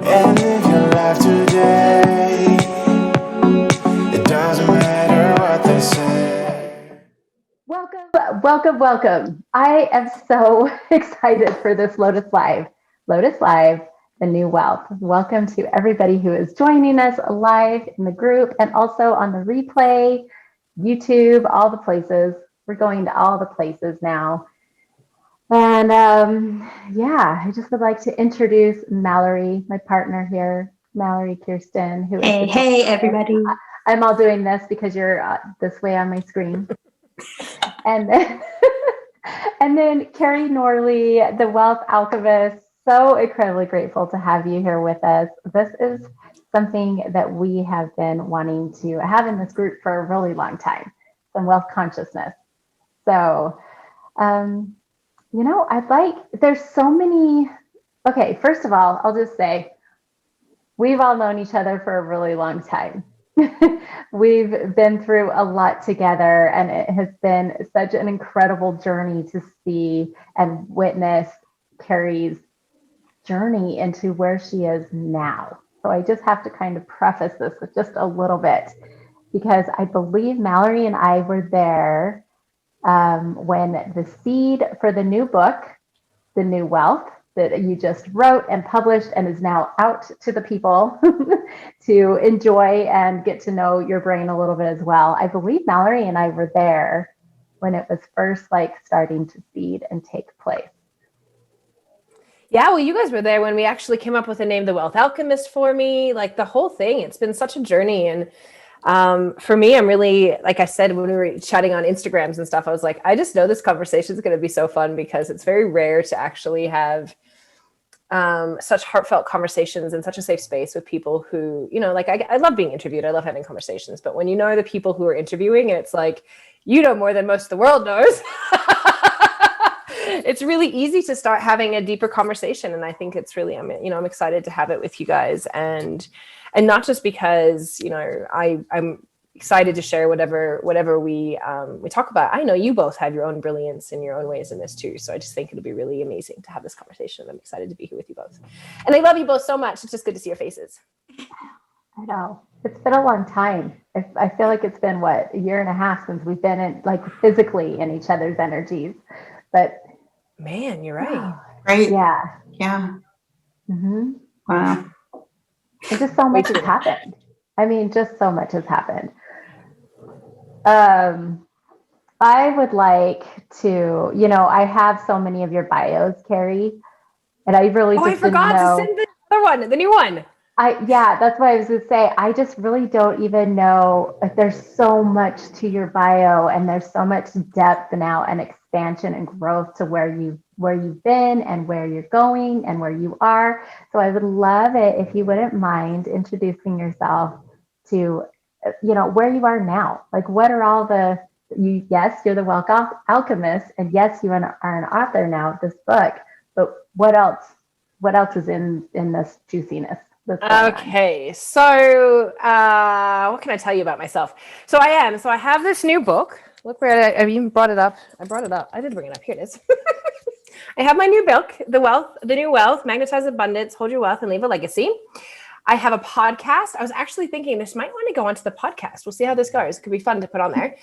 and live your life today. It doesn't matter what they say. Welcome. I am so excited for this Lotus Live. Lotus Live, the new wealth. Welcome to everybody who is joining us live in the group and also on the replay, YouTube, all the places. We're going to all the places now. And I just would like to introduce Mallory, my partner here, Mallory Kirsten, who is Hey, everybody. I'm all doing this because you're this way on my screen. And then, and then Keri Norley, the Wealth Alchemist. So incredibly grateful to have you here with us. This is something that we have been wanting to have in this group for a really long time, some wealth consciousness. So, there's so many. Okay, first of all, I'll just say we've all known each other for a really long time. We've been through a lot together, and it has been such an incredible journey to see and witness Keri's journey into where she is now. So I just have to kind of preface this with just a little bit, because I believe Mallory and I were there when the seed for the new book, The New Wealth, that you just wrote and published and is now out to the people to enjoy and get to know your brain a little bit as well. I believe Mallory and I were there when it was first starting to seed and take place. Yeah, well, you guys were there when we actually came up with the name The Wealth Alchemist for me, like the whole thing. It's been such a journey. And for me, I'm really, like I said, when we were chatting on Instagrams and stuff, I was like, I just know this conversation is going to be so fun because it's very rare to actually have such heartfelt conversations in such a safe space with people who, I love being interviewed. I love having conversations. But when you know the people who are interviewing, and it's like, you know more than most of the world knows. It's really easy to start having a deeper conversation. And I think it's really, I'm excited to have it with you guys. And not just because, I'm excited to share whatever we talk about. I know you both have your own brilliance in your own ways in this too. So I just think it'll be really amazing to have this conversation. I'm excited to be here with you both. And I love you both so much. It's just good to see your faces. I know. It's been a long time. I feel like it's been, a year and a half since we've been in, physically in each other's energies. But man, you're right. Right. Yeah. Mm-hmm. Wow. And just so much has happened. I mean, just so much has happened. I would like to, I have so many of your bios, Keri, and I really just I forgot to send the other one, the new one. That's what I was going to say. I just really don't even know. There's so much to your bio, and there's so much depth now and expansion and growth to where you've been and where you're going and where you are. So I would love it if you wouldn't mind introducing yourself to, where you are now. Like, what are all yes, you're the Wealth Alchemist, and yes, you are an author now of this book, but what else is in this juiciness? Okay, so what can I tell you about myself? So I have this new book. Look where I even brought it up. I brought it up. I did bring it up. Here it is. I have my new book, The New Wealth, Magnetize Abundance, Hold Your Wealth, and Leave a Legacy. I have a podcast. I was actually thinking this might want to go onto the podcast. We'll see how this goes. It could be fun to put on there.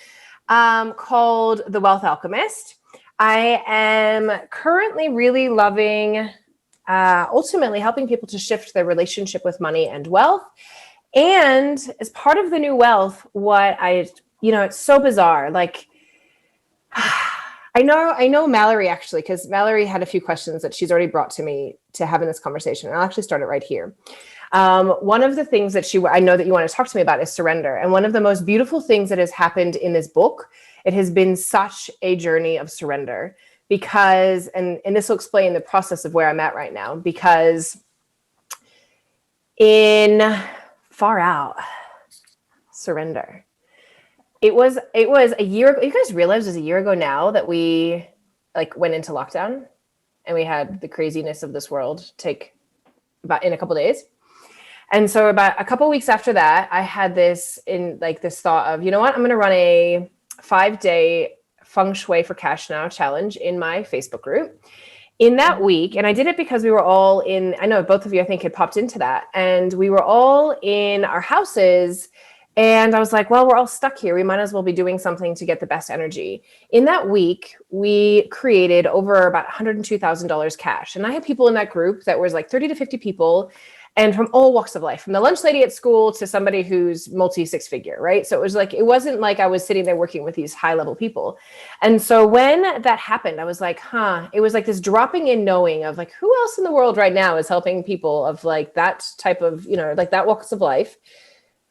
Called The Wealth Alchemist. I am currently really loving ultimately helping people to shift their relationship with money and wealth. And as part of the new wealth, it's so bizarre. Like, I know Mallory actually, because Mallory had a few questions that she's already brought to me to have in this conversation. And I'll actually start it right here. One of the things that I know that you want to talk to me about is surrender. And one of the most beautiful things that has happened in this book, it has been such a journey of surrender. Because, and this will explain the process of where I'm at right now, because in far out surrender, it was a year ago. You guys realize it was a year ago now that we went into lockdown and we had the craziness of this world take about in a couple of days. And so about a couple of weeks after that, I had this thought of, you know what, I'm going to run a 5-day Feng Shui for Cash Now challenge in my Facebook group. in that week, and I did it because we were all in, I know both of you, I think, had popped into that, and we were all in our houses, and I was like, well, we're all stuck here. We might as well be doing something to get the best energy. In that week, we created over about $102,000 cash. And I had people in that group that was like 30 to 50 people, and from all walks of life, from the lunch lady at school to somebody who's multi six figure, right? So it was like, it wasn't like I was sitting there working with these high level people. And so when that happened, I was like, it was like this dropping in knowing of like, who else in the world right now is helping people of like that type of, like that walks of life,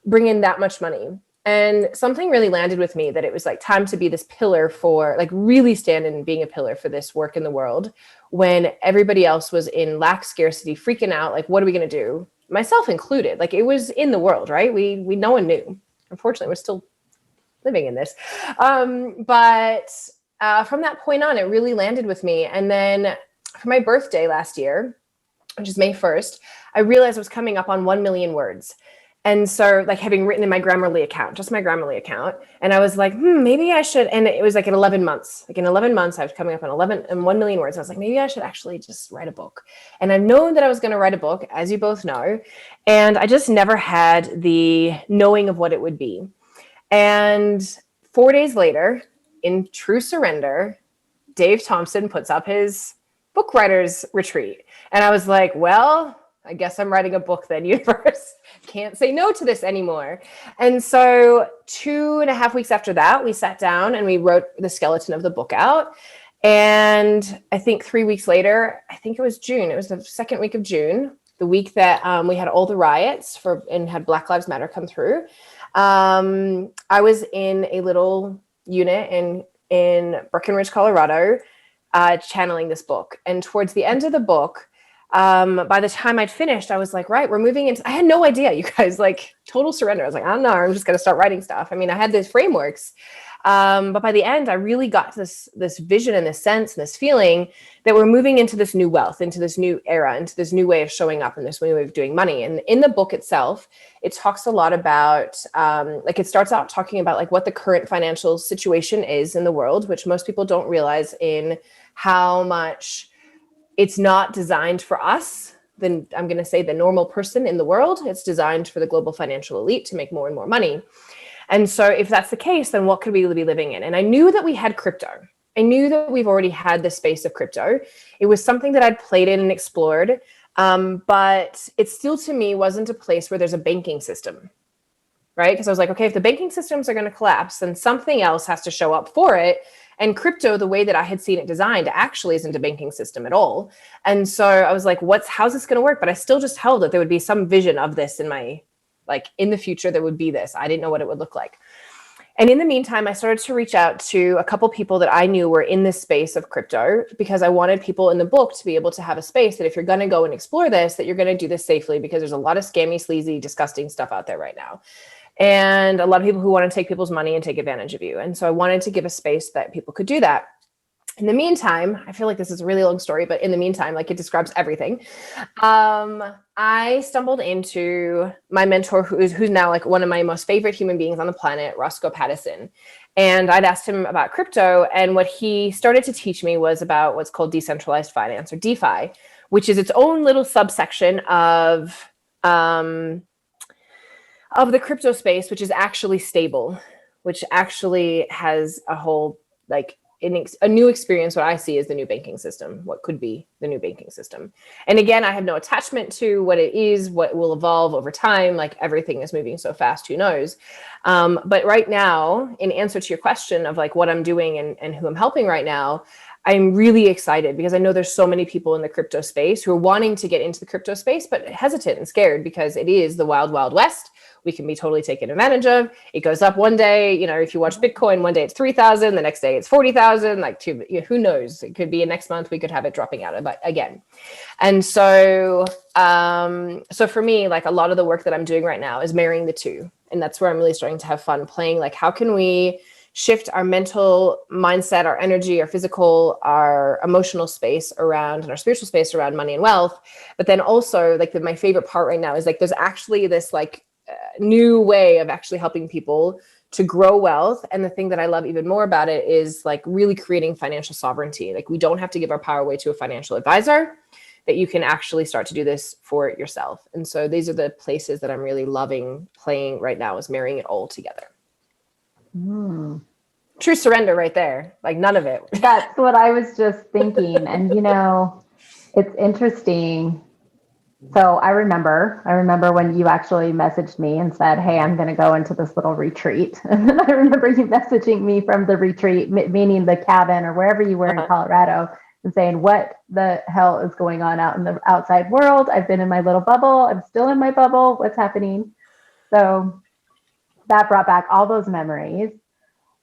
bring in that much money. And something really landed with me that it was like time to be this pillar for like really stand in being a pillar for this work in the world when everybody else was in lack, scarcity, freaking out. Like, what are we going to do? Myself included. Like it was in the world, right? We no one knew. Unfortunately, we're still living in this. But from that point on, it really landed with me. And then for my birthday last year, which is May 1st, I realized I was coming up on 1 million words. And so like having written in my Grammarly account, just my Grammarly account. And I was like, maybe I should. And it was like in 11 months, I was coming up on 1 million words. I was like, maybe I should actually just write a book. And I've known that I was going to write a book, as you both know. And I just never had the knowing of what it would be. And 4 days later, in true surrender, Dave Thompson puts up his book writers retreat. And I was like, well, I guess I'm writing a book then, universe. Can't say no to this anymore. And so 2.5 weeks after that, we sat down and we wrote the skeleton of the book out. And I think 3 weeks later, I think it was June. It was the second week of June, the week that we had all the riots and had Black Lives Matter come through. I was in a little unit in Breckenridge, Colorado, channeling this book. And towards the end of the book, by the time I'd finished, I was like, right, we're moving into, I had no idea, you guys, like total surrender. I was like, I don't know, I'm just going to start writing stuff. I mean, I had these frameworks, but by the end, I really got this vision and this sense and this feeling that we're moving into this new wealth, into this new era, into this new way of showing up and this new way of doing money. And in the book itself, it talks a lot about, like it starts out talking about like what the current financial situation is in the world, which most people don't realize in how much it's not designed for us, then I'm going to say the normal person in the world. It's designed for the global financial elite to make more and more money. And so if that's the case, then what could we be living in? And I knew that we had crypto. I knew that we've already had the space of crypto. It was something that I'd played in and explored, but it still to me wasn't a place where there's a banking system, right? Because I was like, okay, if the banking systems are going to collapse, then something else has to show up for it. And crypto, the way that I had seen it designed, actually isn't a banking system at all. And so I was like, how's this going to work? But I still just held that there would be some vision of this in the future, there would be this. I didn't know what it would look like. And in the meantime, I started to reach out to a couple people that I knew were in this space of crypto, because I wanted people in the book to be able to have a space that if you're going to go and explore this, that you're going to do this safely, because there's a lot of scammy, sleazy, disgusting stuff out there right now. And a lot of people who want to take people's money and take advantage of you. And so I wanted to give a space that people could do that. In the meantime, I feel like this is a really long story, but in the meantime, like it describes everything. I stumbled into my mentor, who's now like one of my most favorite human beings on the planet, Roscoe Pattison. And I'd asked him about crypto. And what he started to teach me was about what's called decentralized finance, or DeFi, which is its own little subsection of the crypto space, which is actually stable, which actually has a whole, like a new experience, what I see as the new banking system, what could be the new banking system. And again, I have no attachment to what it is, what will evolve over time, like everything is moving so fast, who knows? But right now, in answer to your question of like what I'm doing and who I'm helping right now, I'm really excited because I know there's so many people in the crypto space who are wanting to get into the crypto space, but hesitant and scared because it is the wild, wild west. We can be totally taken advantage of. It goes up one day, if you watch Bitcoin, one day it's 3,000, the next day it's 40,000, who knows? It could be next month, we could have it dropping out again. And so, so for me, like a lot of the work that I'm doing right now is marrying the two. And that's where I'm really starting to have fun playing. Like, how can we shift our mental mindset, our energy, our physical, our emotional space around, and our spiritual space around money and wealth. But then also like my favorite part right now is like, there's actually this like new way of actually helping people to grow wealth. And the thing that I love even more about it is like really creating financial sovereignty. Like we don't have to give our power away to a financial advisor, that you can actually start to do this for yourself. And so these are the places that I'm really loving playing right now, is marrying it all together. True surrender right there. Like none of it. That's what I was just thinking. And, you know, it's interesting. So I remember when you actually messaged me and said, hey, I'm going to go into this little retreat. And then I remember you messaging me from the retreat, meaning the cabin or wherever you were in Colorado, and saying, what the hell is going on out in the outside world? I've been in my little bubble. I'm still in my bubble. What's happening? So that brought back all those memories.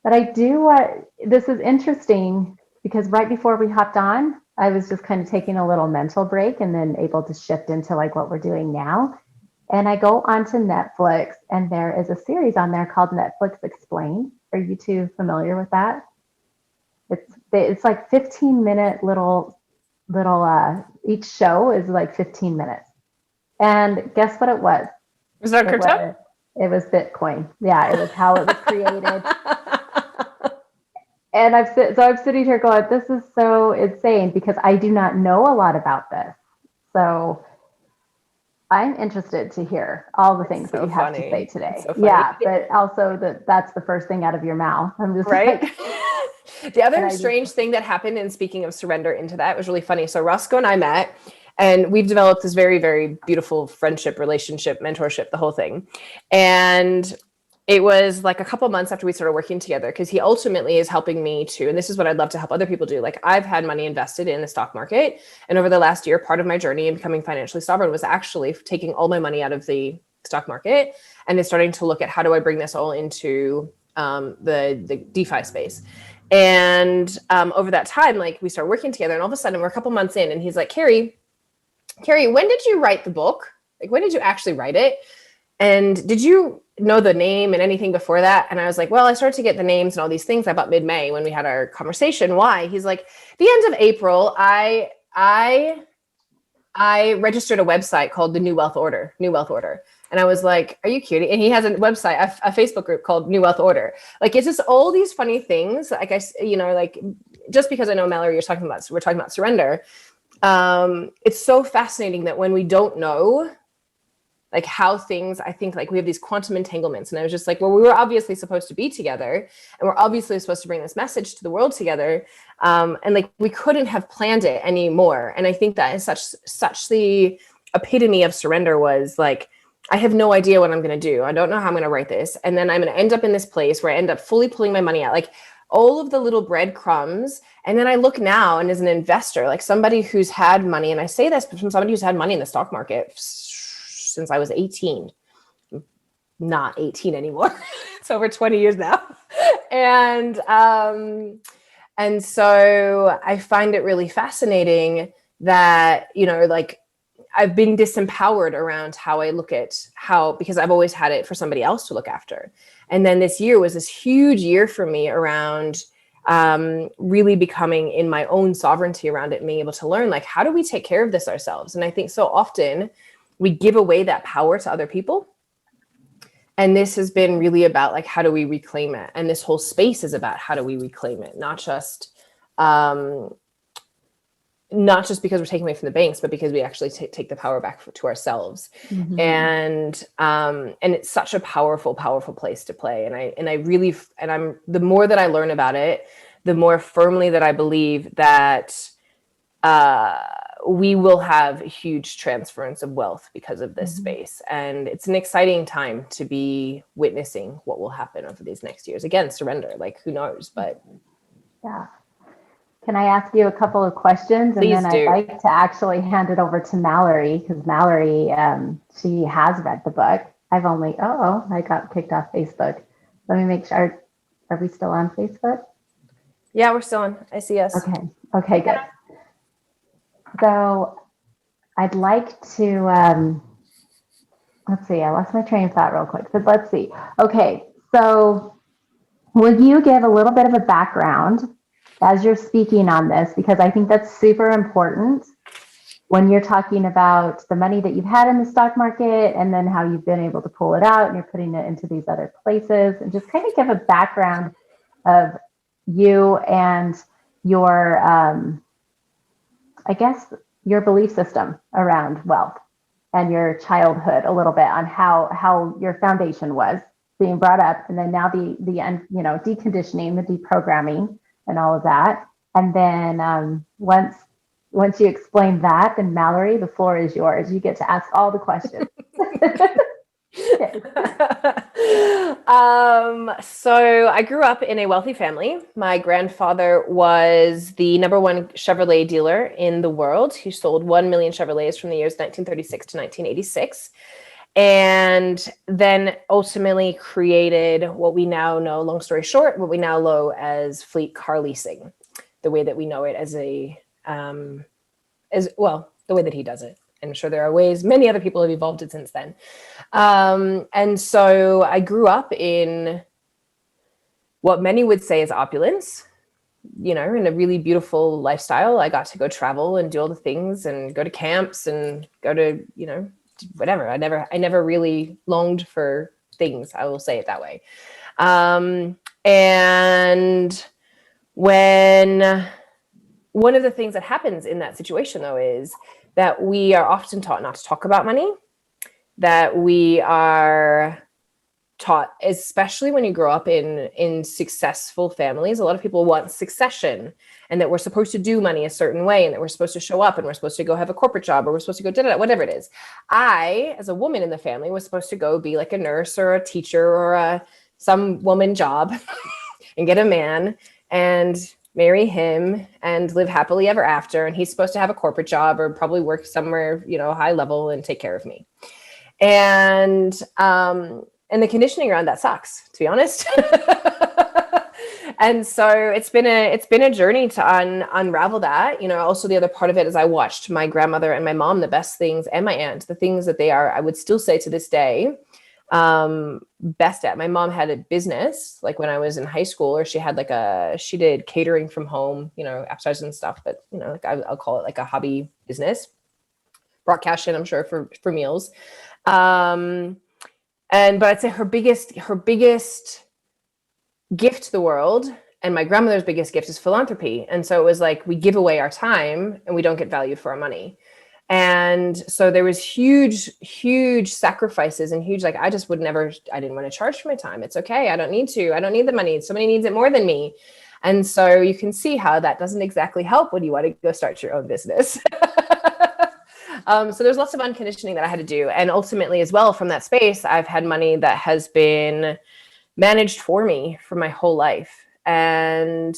But this is interesting because right before we hopped on, I was just kind of taking a little mental break and then able to shift into like what we're doing now. And I go onto Netflix and there is a series on there called Netflix Explained. Are you two familiar with that? It's like 15-minute little each show is like 15 minutes. And guess what it was? Was that crypto? It was Bitcoin. Yeah, it was how it was created. And I'm sitting here going, this is so insane because I do not know a lot about this. So I'm interested to hear all the things that you have to say today. Yeah, but also that's the first thing out of your mouth. I'm just right. Like, the other strange thing that happened, and speaking of surrender into that, was really funny. So Roscoe and I met, and we've developed this very, very beautiful friendship, relationship, mentorship, the whole thing. And it was like a couple months after we started working together, because he ultimately is helping me to, and this is what I'd love to help other people do. Like I've had money invested in the stock market. And over the last year, part of my journey in becoming financially sovereign was actually taking all my money out of the stock market and is starting to look at how do I bring this all into the DeFi space. And over that time, like we started working together, and all of a sudden we're a couple months in and he's like, Keri, when did you write the book? Like, when did you actually write it? And did you know the name and anything before that? And I was like, well, I started to get the names and all these things about mid-May when we had our conversation. Why? He's like, the end of April, I registered a website called the New Wealth Order. And I was like, are you kidding? And he has a website, a Facebook group called New Wealth Order. Like, it's just all these funny things. Like like just because I know Mallory, we're talking about surrender. It's so fascinating that when we don't know, like how things, I think like we have these quantum entanglements. And I was just like, well, we were obviously supposed to be together and we're obviously supposed to bring this message to the world together. And like, we couldn't have planned it anymore. And I think that is such the epitome of surrender was like, I have no idea what I'm going to do. I don't know how I'm going to write this. And then I'm going to end up in this place where I end up fully pulling my money out, like all of the little breadcrumbs. And then I look now, and as an investor, like somebody who's had money, and I say this from somebody who's had money in the stock market since I was 18, not 18 anymore. It's over 20 years now. And so I find it really fascinating that, like I've been disempowered around how I look at because I've always had it for somebody else to look after. And then this year was this huge year for me around really becoming in my own sovereignty around it and being able to learn, like, how do we take care of this ourselves? And I think so often we give away that power to other people. And this has been really about like, how do we reclaim it? And this whole space is about how do we reclaim it? Not just because we're taking away from the banks, but because we actually take the power back to ourselves. Mm-hmm. And it's such a powerful, powerful place to play. And I'm the more that I learn about it, the more firmly that I believe that we will have huge transference of wealth because of this space. And it's an exciting time to be witnessing what will happen over these next years. Again, surrender, like who knows, but. Yeah. Can I ask you a couple of questions? Please and then do. I'd like to actually hand it over to Mallory, because Mallory, she has read the book. I got kicked off Facebook. Let me make sure. Are we still on Facebook? Yeah, we're still on. I see us. Okay, good. So I'd like to, let's see, I lost my train of thought real quick, but let's see. Okay, so will you give a little bit of a background as you're speaking on this, because I think that's super important. when you're talking about the money that you've had in the stock market and then how you've been able to pull it out and you're putting it into these other places, and just kind of give a background of you and your, I guess, your belief system around wealth and your childhood a little bit on how your foundation was being brought up, and then now the deconditioning, the deprogramming, and all of that. And then once you explain that, then Mallory, the floor is yours. You get to ask all the questions. So I grew up in a wealthy family. My grandfather was the #1 Chevrolet dealer in the world. He sold 1 million Chevrolets from the years 1936 to 1986. And then ultimately created what we now know, long story short, what we now know as fleet car leasing, the way that we know it as the way that he does it. I'm sure there are ways many other people have evolved it since then. And so I grew up in what many would say is opulence, in a really beautiful lifestyle. I got to go travel and do all the things and go to camps and go to, whatever. I never really longed for things. I will say it that way. And when one of the things that happens in that situation, though, is that we are often taught not to talk about money, that we are taught, especially when you grow up in successful families, a lot of people want succession, and that we're supposed to do money a certain way, and that we're supposed to show up, and we're supposed to go have a corporate job, or we're supposed to go whatever it is. I, as a woman in the family, was supposed to go be like a nurse or a teacher or some woman job and get a man and marry him and live happily ever after. And he's supposed to have a corporate job or probably work somewhere, high level and take care of me. And the conditioning around that sucks, to be honest. And so it's been a journey to unravel that. Also the other part of it is I watched my grandmother and my mom, the best things, and my aunt, the things that they are, I would still say to this day, best at. My mom had a business like when I was in high school, or she did catering from home, appetizers and stuff, but I'll call it like a hobby business. Brought cash in, I'm sure, for meals. But I'd say her biggest gift to the world, and my grandmother's biggest gift, is philanthropy. And so it was like we give away our time and we don't get value for our money. And so there was huge sacrifices and huge, I didn't want to charge for my time. It's okay. I don't need the money. Somebody needs it more than me. And so you can see how that doesn't exactly help when you want to go start your own business. So there's lots of unconditioning that I had to do. And ultimately as well, from that space, I've had money that has been managed for me for my whole life. And,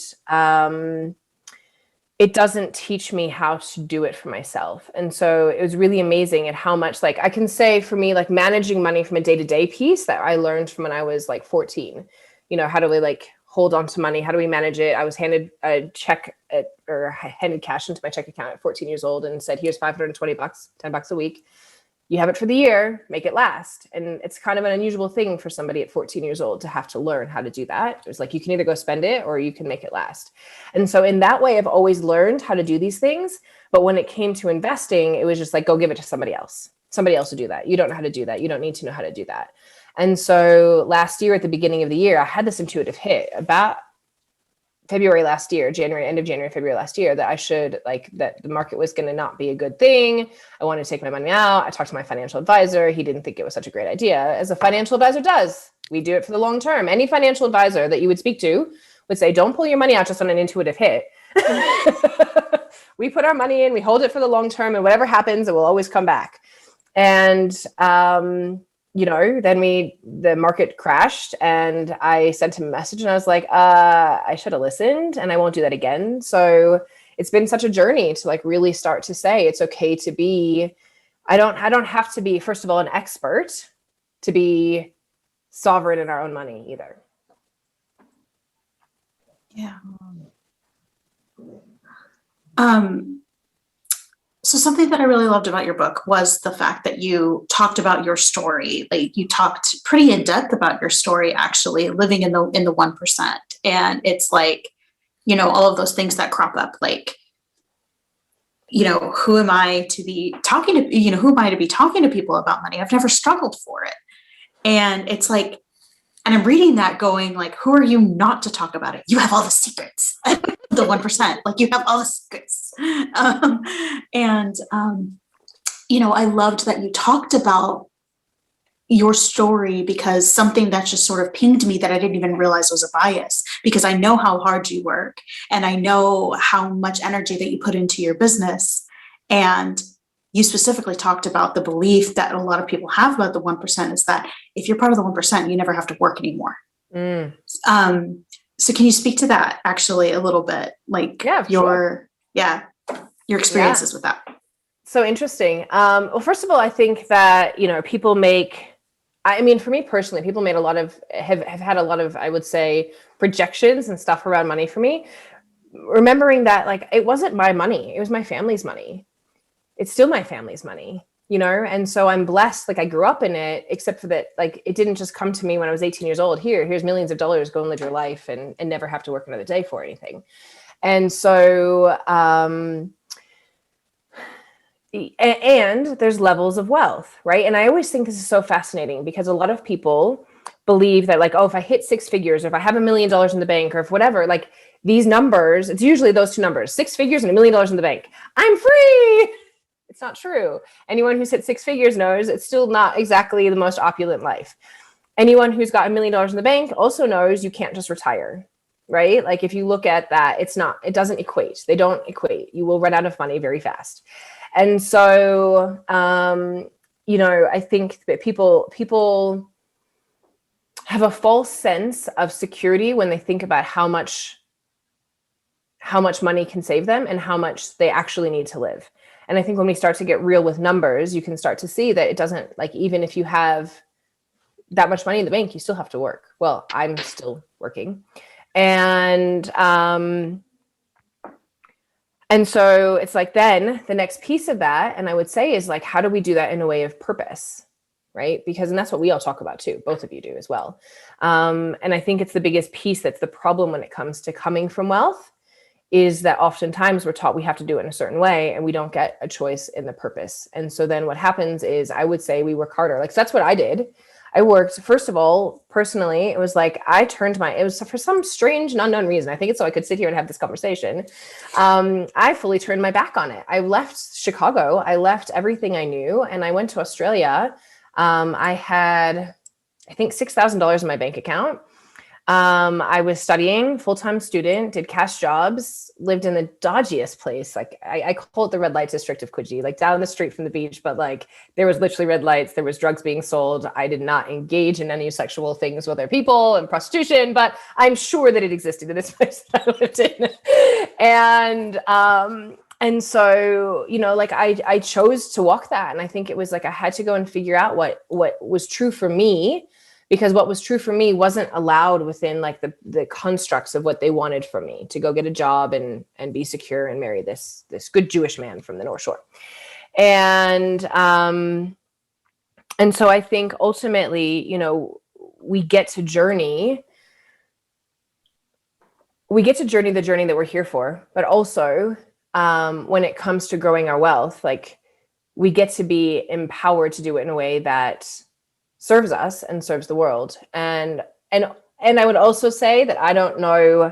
it doesn't teach me how to do it for myself. And so it was really amazing at how much, I can say for me, managing money from a day-to-day piece that I learned from when I was 14, how do we hold on to money? How do we manage it? I was handed a check handed cash into my check account at 14 years old and said, here's $520, $10 a week. You have it for the year, make it last. And it's kind of an unusual thing for somebody at 14 years old to have to learn how to do that. It's you can either go spend it or you can make it last. And so in that way, I've always learned how to do these things. But when it came to investing, it was just go give it to somebody else. Somebody else will do that. You don't know how to do that. You don't need to know how to do that. And so last year, at the beginning of the year, I had this intuitive hit about February last year, end of January, February last year, that I should that the market was going to not be a good thing. I wanted to take my money out. I talked to my financial advisor. He didn't think it was such a great idea, as a financial advisor does. We do it for the long term. Any financial advisor that you would speak to would say, don't pull your money out just on an intuitive hit. We put our money in, we hold it for the long term, and whatever happens, it will always come back. And, then the market crashed, and I sent him a message, and I was like, I should have listened, and I won't do that again. So it's been such a journey to really start to say it's okay to be, I don't have to be, first of all, an expert to be sovereign in our own money either. Yeah. So something that I really loved about your book was the fact that you talked about your story. You talked pretty in depth about your story, actually living in the 1%. And it's all of those things that crop up, who am I to be talking to, who am I to be talking to people about money? I've never struggled for it. And it's like, and I'm reading that going like, who are you not to talk about it? You have all the secrets. The 1%, like you have all the secrets. I loved that you talked about your story, because something that just sort of pinged me that I didn't even realize was a bias, because I know how hard you work and I know how much energy that you put into your business. And you specifically talked about the belief that a lot of people have about the 1% is that if you're part of the 1%, you never have to work anymore. So can you speak to that actually a little bit? Like your experiences with that. So interesting. Well, first of all, I think that, people for me personally, people made have had a lot of, I would say, projections and stuff around money for me. Remembering that, like, it wasn't my money. It was my family's money. It's still my family's money, And so I'm blessed. Like, I grew up in it, except for that, like, it didn't just come to me when I was 18 years old. Here's millions of dollars, go and live your life and never have to work another day for anything. And so, and there's levels of wealth, right? And I always think this is so fascinating, because a lot of people believe that, like, oh, if I hit 6 figures, or if I have $1 million in the bank, or if whatever, like, these numbers, it's usually those two numbers, 6 figures and $1 million in the bank, I'm free. It's not true. Anyone who's hit 6 figures knows it's still not exactly the most opulent life. Anyone who's got $1 million in the bank also knows you can't just retire, right? Like, if you look at that, it doesn't equate. They don't equate. You will run out of money very fast. And so, I think that people have a false sense of security when they think about how much money can save them and how much they actually need to live. And I think when we start to get real with numbers, you can start to see that it doesn't, like, even if you have that much money in the bank, you still have to work. Well, I'm still working. And so it's like, then the next piece of that, and I would say, is like, how do we do that in a way of purpose, right? And that's what we all talk about too. Both of you do as well. And I think it's the biggest piece that's the problem when it comes to coming from wealth, is that oftentimes we're taught we have to do it in a certain way, and we don't get a choice in the purpose. And so then what happens is, I would say, we work harder. Like, so that's what I did. I worked, first of all, personally, it was like, it was for some strange and unknown reason. I think it's so I could sit here and have this conversation. I fully turned my back on it. I left Chicago. I left everything I knew, and I went to Australia. I had, I think, $6,000 in my bank account. I was studying, full-time student, did cash jobs, lived in the dodgiest place. Like, I call it the red light district of Coogee, like down the street from the beach, but like, there was literally red lights, there was drugs being sold. I did not engage in any sexual things with other people and prostitution, but I'm sure that it existed in this place that I lived in. And so, like, I chose to walk that. And I think it was like, I had to go and figure out what was true for me, because what was true for me wasn't allowed within, like, the constructs of what they wanted from me, to go get a job and be secure and marry this good Jewish man from the North Shore. And so I think ultimately, we get to journey the journey that we're here for, but also when it comes to growing our wealth, like, we get to be empowered to do it in a way that serves us and serves the world. And I would also say that I don't know,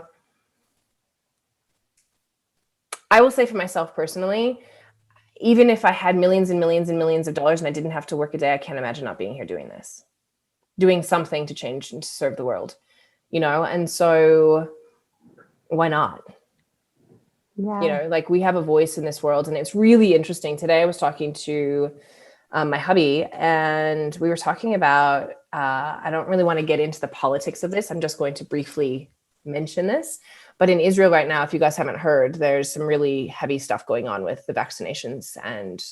I will say for myself personally, even if I had millions and millions and millions of dollars and I didn't have to work a day, I can't imagine not being here doing something to change and to serve the world, and so why not? Yeah. Like, we have a voice in this world, and it's really interesting. Today I was talking to my hubby, and we were talking about, I don't really want to get into the politics of this. I'm just going to briefly mention this. But in Israel right now, if you guys haven't heard, there's some really heavy stuff going on with the vaccinations, and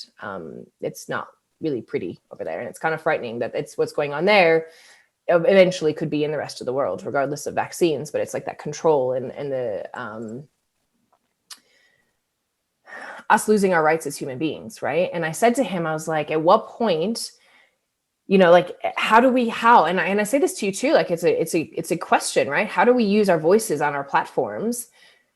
it's not really pretty over there. And it's kind of frightening that it's what's going on there eventually could be in the rest of the world, regardless of vaccines. But it's like that control and the us losing our rights as human beings, right? And I said to him, I was like, at what point, like, and I say this to you too, like, it's a question, right? How do we use our voices on our platforms?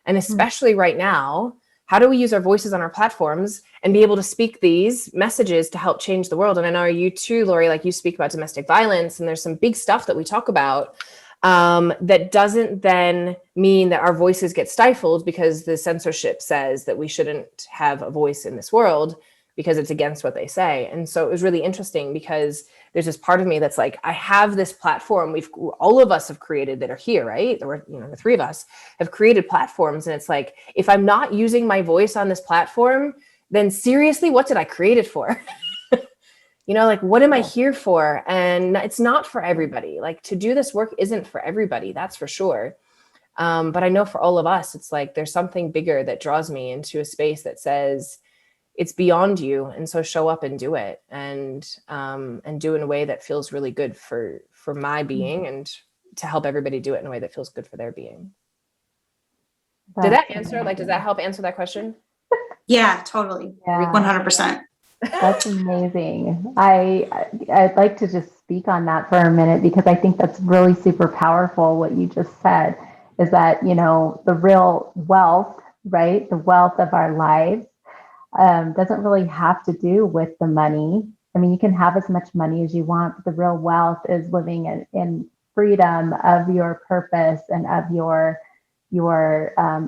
And especially right now, how do we use our voices on our platforms and be able to speak these messages to help change the world? And I know you too, Lori, like you speak about domestic violence, and there's some big stuff that we talk about that doesn't then mean that our voices get stifled because the censorship says that we shouldn't have a voice in this world because it's against what they say. And so it was really interesting because there's this part of me that's like, I have this platform all of us have created that are here, right? Or, the three of us have created platforms. And it's like, if I'm not using my voice on this platform, then seriously, what did I create it for? Like, what am I here for? And it's not for everybody. Like, to do this work isn't for everybody, that's for sure. But I know for all of us, it's like, there's something bigger that draws me into a space that says, it's beyond you. And so show up and do it, and do it in a way that feels really good for my being, and to help everybody do it in a way that feels good for their being. Did that answer? Like, does that help answer that question? Yeah, totally. Yeah. 100%. That's amazing. I'd like to just speak on that for a minute, because I think that's really super powerful. What you just said is that, the real wealth, right? The wealth of our lives doesn't really have to do with the money. I mean, you can have as much money as you want, but the real wealth is living in freedom of your purpose and of your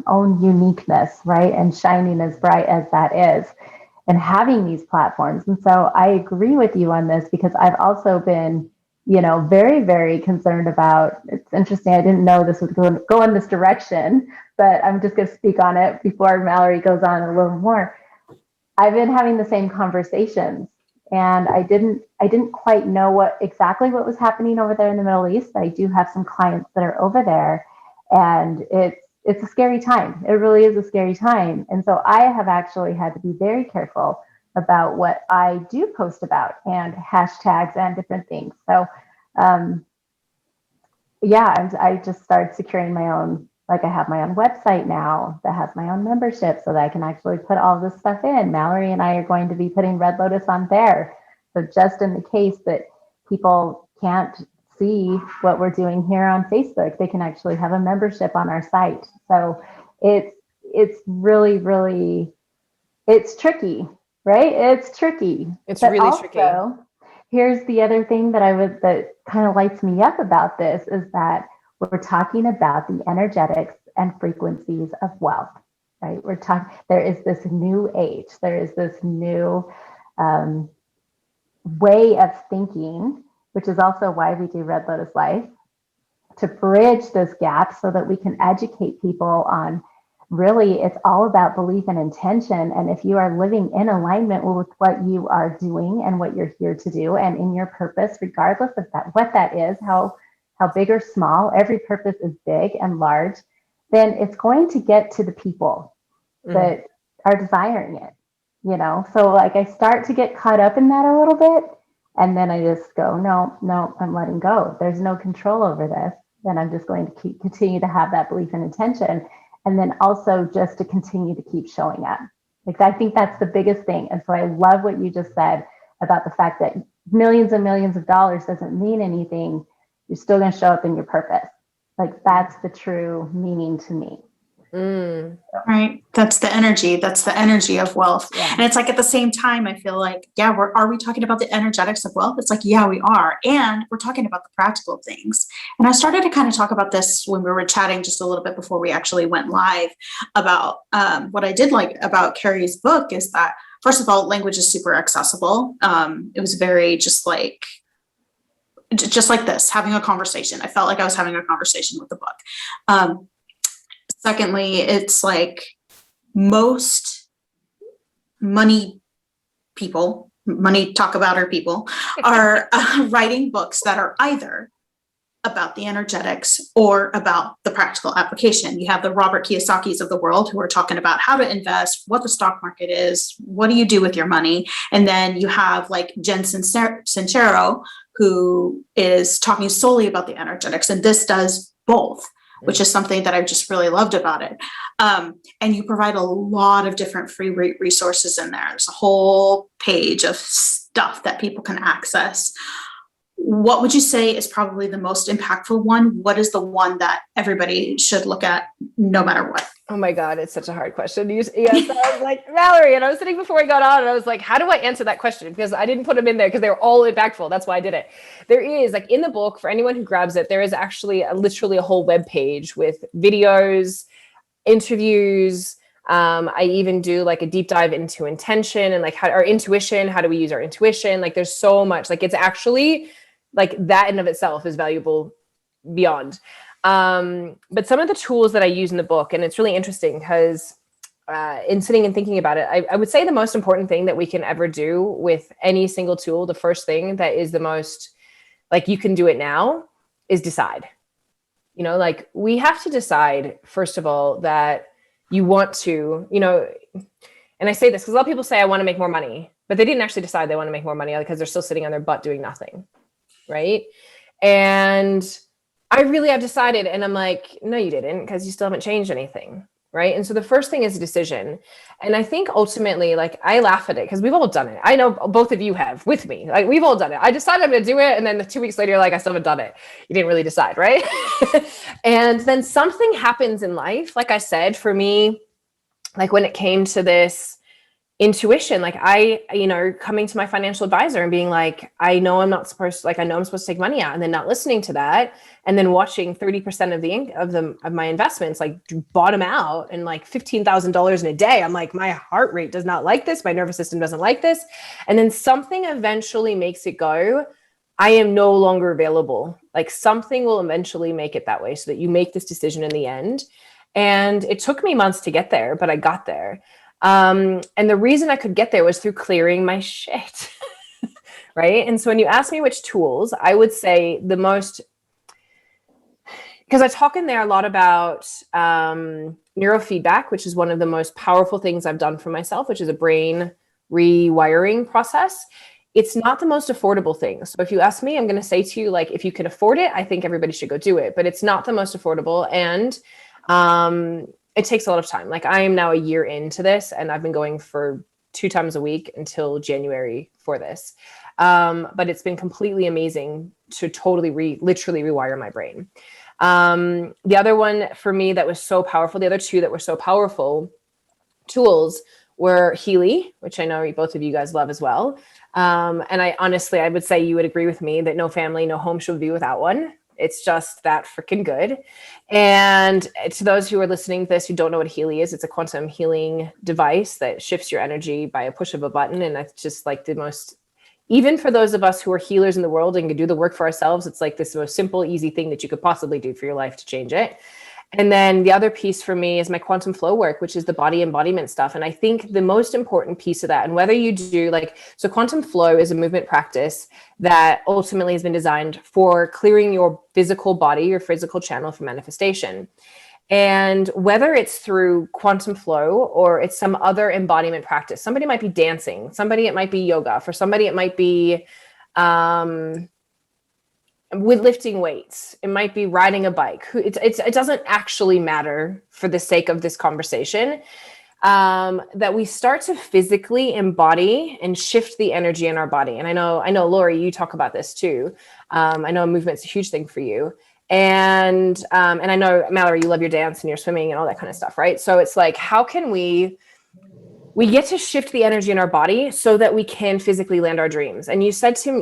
own uniqueness, right? And shining as bright as that is, and having these platforms. And so I agree with you on this, because I've also been, very, very concerned about, it's interesting, I didn't know this would go in this direction, but I'm just going to speak on it before Mallory goes on a little more. I've been having the same conversations, and I didn't quite know exactly what was happening over there in the Middle East. I do have some clients that are over there, and it's a scary time. It really is a scary time. And so I have actually had to be very careful about what I do post about, and hashtags and different things. So, I just started securing my own, like I have my own website now that has my own membership, so that I can actually put all this stuff in. Mallory and I are going to be putting Red Lotus on there. So just in the case that people can't see what we're doing here on Facebook, they can actually have a membership on our site. So it's really, really, it's tricky, right? It's tricky. It's but really also, tricky. Here's the other thing that kind of lights me up about this, is that we're talking about the energetics and frequencies of wealth, right? There is this new age, there is this new way of thinking, which is also why we do Red Lotus Life, to bridge those gaps so that we can educate people on, really, it's all about belief and intention. And if you are living in alignment with what you are doing and what you're here to do, and in your purpose, regardless of what that is, how big or small, every purpose is big and large, then it's going to get to the people that are desiring it, So like, I start to get caught up in that a little bit, and then I just go, no, I'm letting go. There's no control over this. Then I'm just going to continue to have that belief and intention. And then also just to continue to keep showing up. Like, I think that's the biggest thing. And so I love what you just said about the fact that millions and millions of dollars doesn't mean anything. You're still going to show up in your purpose. Like, that's the true meaning to me. Right. That's the energy. That's the energy of wealth. Yeah. And it's like, at the same time, I feel like, are we talking about the energetics of wealth? It's like, yeah, we are. And we're talking about the practical things. And I started to kind of talk about this when we were chatting just a little bit before we actually went live, about what I did like about Keri's book is that, first of all, language is super accessible. It was very just like this, having a conversation. I felt like I was having a conversation with the book. Secondly, it's like, most money talk about our people are writing books that are either about the energetics or about the practical application. You have the Robert Kiyosaki's of the world who are talking about how to invest, what the stock market is, what do you do with your money? And then you have like Jen Sincero, who is talking solely about the energetics. And this does both, which is something that I've just really loved about it. And you provide a lot of different free resources in there. There's a whole page of stuff that people can access. what would you say is probably the most impactful one? What is the one that everybody should look at no matter what? Oh my God, it's such a hard question. Yes, so I was like, Valerie, and I was sitting before we got on, and I was like, how do I answer that question? Because I didn't put them in there because they were all impactful. That's why I did it. There is, like, in the book, for anyone who grabs it, there is actually literally a whole web page with videos, interviews. I even do like a deep dive into intention and like our intuition. How do we use our intuition? Like, there's so much. Like, it's actually like that in of itself is valuable beyond. But some of the tools that I use in the book, and it's really interesting because in sitting and thinking about it, I would say the most important thing that we can ever do with any single tool, the first thing that is the most, like, you can do it now, is decide. You know, like, we have to decide, first of all, that you want to, you know, and I say this because a lot of people say, I want to make more money, but they didn't actually decide they want to make more money because they're still sitting on their butt doing nothing. Right. And I really have decided, and I'm like, no, you didn't, because you still haven't changed anything. Right. And so the first thing is a decision. And I think ultimately, like, I laugh at it because we've all done it. I know both of you have with me. Like, we've all done it. I decided I'm going to do it. And then 2 weeks later, you're like, I still haven't done it. You didn't really decide. Right. And then something happens in life. Like I said, for me, like when it came to this intuition, like coming to my financial advisor and being like, I know I'm supposed to take money out, and then not listening to that, and then watching 30% of my investments like bottom out and like $15,000 in a day. I'm like, my heart rate does not like this. My nervous system doesn't like this. And then something eventually makes it go, I am no longer available. Like, something will eventually make it that way so that you make this decision in the end. And it took me months to get there, but I got there. And the reason I could get there was through clearing my shit. Right. And so when you ask me which tools, I would say the most, because I talk in there a lot about neurofeedback, which is one of the most powerful things I've done for myself, which is a brain rewiring process. It's not the most affordable thing. So if you ask me, I'm going to say to you, like, if you can afford it, I think everybody should go do it, but it's not the most affordable. And it takes a lot of time. Like, I am now a year into this, and I've been going for 2 times a week until January for this. But it's been completely amazing to totally literally rewire my brain. The other one for me that was so powerful, the other 2 that were so powerful tools were Healy, which I know both of you guys love as well. And I would say you would agree with me that no family, no home should be without one. It's just that freaking good. And to those who are listening to this who don't know what Healy is, it's a quantum healing device that shifts your energy by a push of a button. And that's just like the most, even for those of us who are healers in the world and can do the work for ourselves, it's like this most simple, easy thing that you could possibly do for your life to change it. And then the other piece for me is my quantum flow work, which is the body embodiment stuff. And I think the most important piece of that, and whether you do so quantum flow is a movement practice that ultimately has been designed for clearing your physical body, your physical channel for manifestation. And whether it's through quantum flow or it's some other embodiment practice, somebody might be dancing, somebody it might be yoga, for somebody it might be with lifting weights, it might be riding a bike. It doesn't actually matter for the sake of this conversation, that we start to physically embody and shift the energy in our body. And I know, Lori, you talk about this too. I know movement's a huge thing for you. And I know, Mallory, you love your dance and your swimming and all that kind of stuff, right? So it's like, how can we get to shift the energy in our body so that we can physically land our dreams? And you said to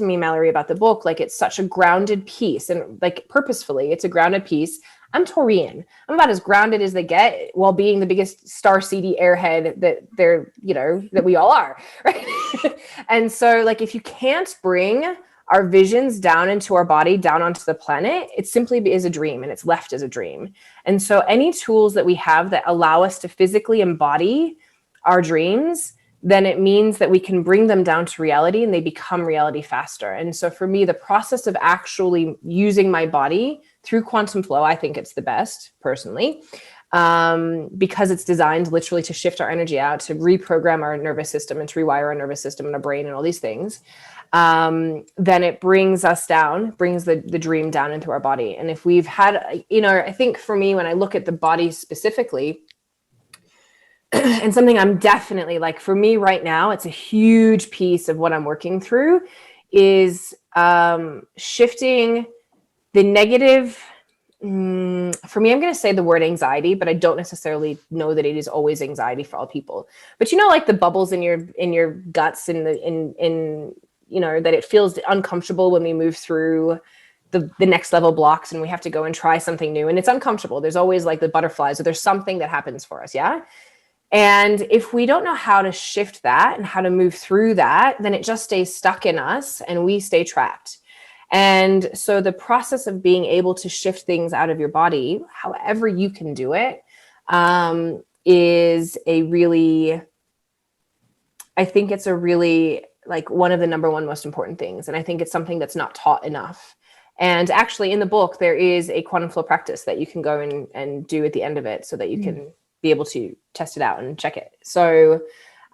me, Mallory, about the book, like, it's such a grounded piece, and like purposefully, it's a grounded piece. I'm Taurian. I'm about as grounded as they get while being the biggest star seedy airhead that we all are. Right. And so, like, if you can't bring our visions down into our body, down onto the planet, it simply is a dream, and it's left as a dream. And so any tools that we have that allow us to physically embody our dreams, then it means that we can bring them down to reality and they become reality faster. And so for me, the process of actually using my body through quantum flow, I think it's the best personally, because it's designed literally to shift our energy out, to reprogram our nervous system and to rewire our nervous system and our brain and all these things. Then it brings us down, brings the dream down into our body. And if we've had, I think for me, when I look at the body specifically, and something I'm definitely, like, for me right now, it's a huge piece of what I'm working through is shifting the negative. For me, I'm going to say the word anxiety, but I don't necessarily know that it is always anxiety for all people. But like the bubbles in your guts, in that it feels uncomfortable when we move through the next level blocks and we have to go and try something new, and it's uncomfortable. There's always like the butterflies, or there's something that happens for us. Yeah. And if we don't know how to shift that and how to move through that, then it just stays stuck in us and we stay trapped. And so the process of being able to shift things out of your body, however you can do it, is I think it's a really like one of the number one most important things. And I think it's something that's not taught enough. And actually in the book, there is a quantum flow practice that you can go and do at the end of it so that you can be able to test it out and check it. So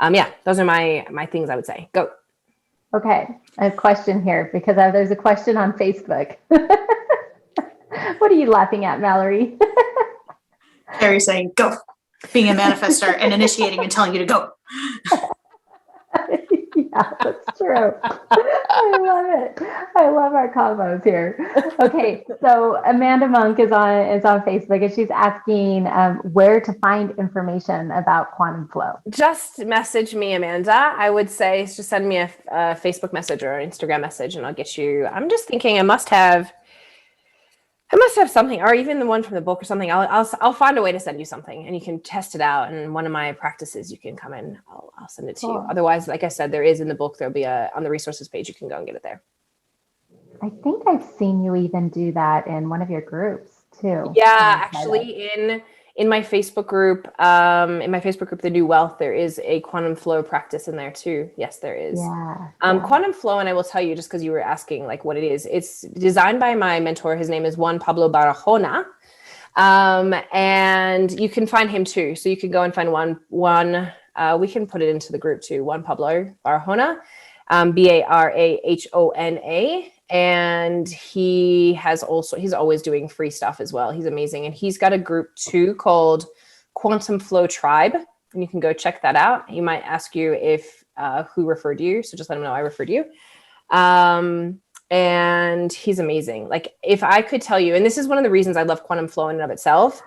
yeah, those are my things I would say. Go. Okay, I have a question here because there's a question on Facebook. What are you laughing at, Mallory? Keri saying, go. Being a manifestor and initiating and telling you to go. Yeah, that's true. I love it. I love our combos here. Okay, so Amanda Monk is on Facebook, and she's asking where to find information about quantum flow. Just message me, Amanda. I would say just send me a Facebook message or an Instagram message, and I'll get you. I'm just thinking I must have something, or even the one from the book or something. I'll find a way to send you something, and you can test it out. And one of my practices, you can come in. I'll send it to you. Otherwise, like I said, there is in the book. There'll be on the resources page. You can go and get it there. I think I've seen you even do that in one of your groups too. Yeah, actually, in my Facebook group, The New Wealth, there is a quantum flow practice in there too. Yes, there is. Yeah. Quantum flow, and I will tell you, just because you were asking like what it is, it's designed by my mentor. His name is Juan Pablo Barahona. And you can find him too. So you can go and find one, we can put it into the group too. Juan Pablo Barahona, Barahona. And he's always doing free stuff as well. He's amazing. And he's got a group too called Quantum Flow Tribe. And you can go check that out. He might ask you if who referred you. So just let him know I referred you. And he's amazing. Like if I could tell you, and this is one of the reasons I love quantum flow in and of itself,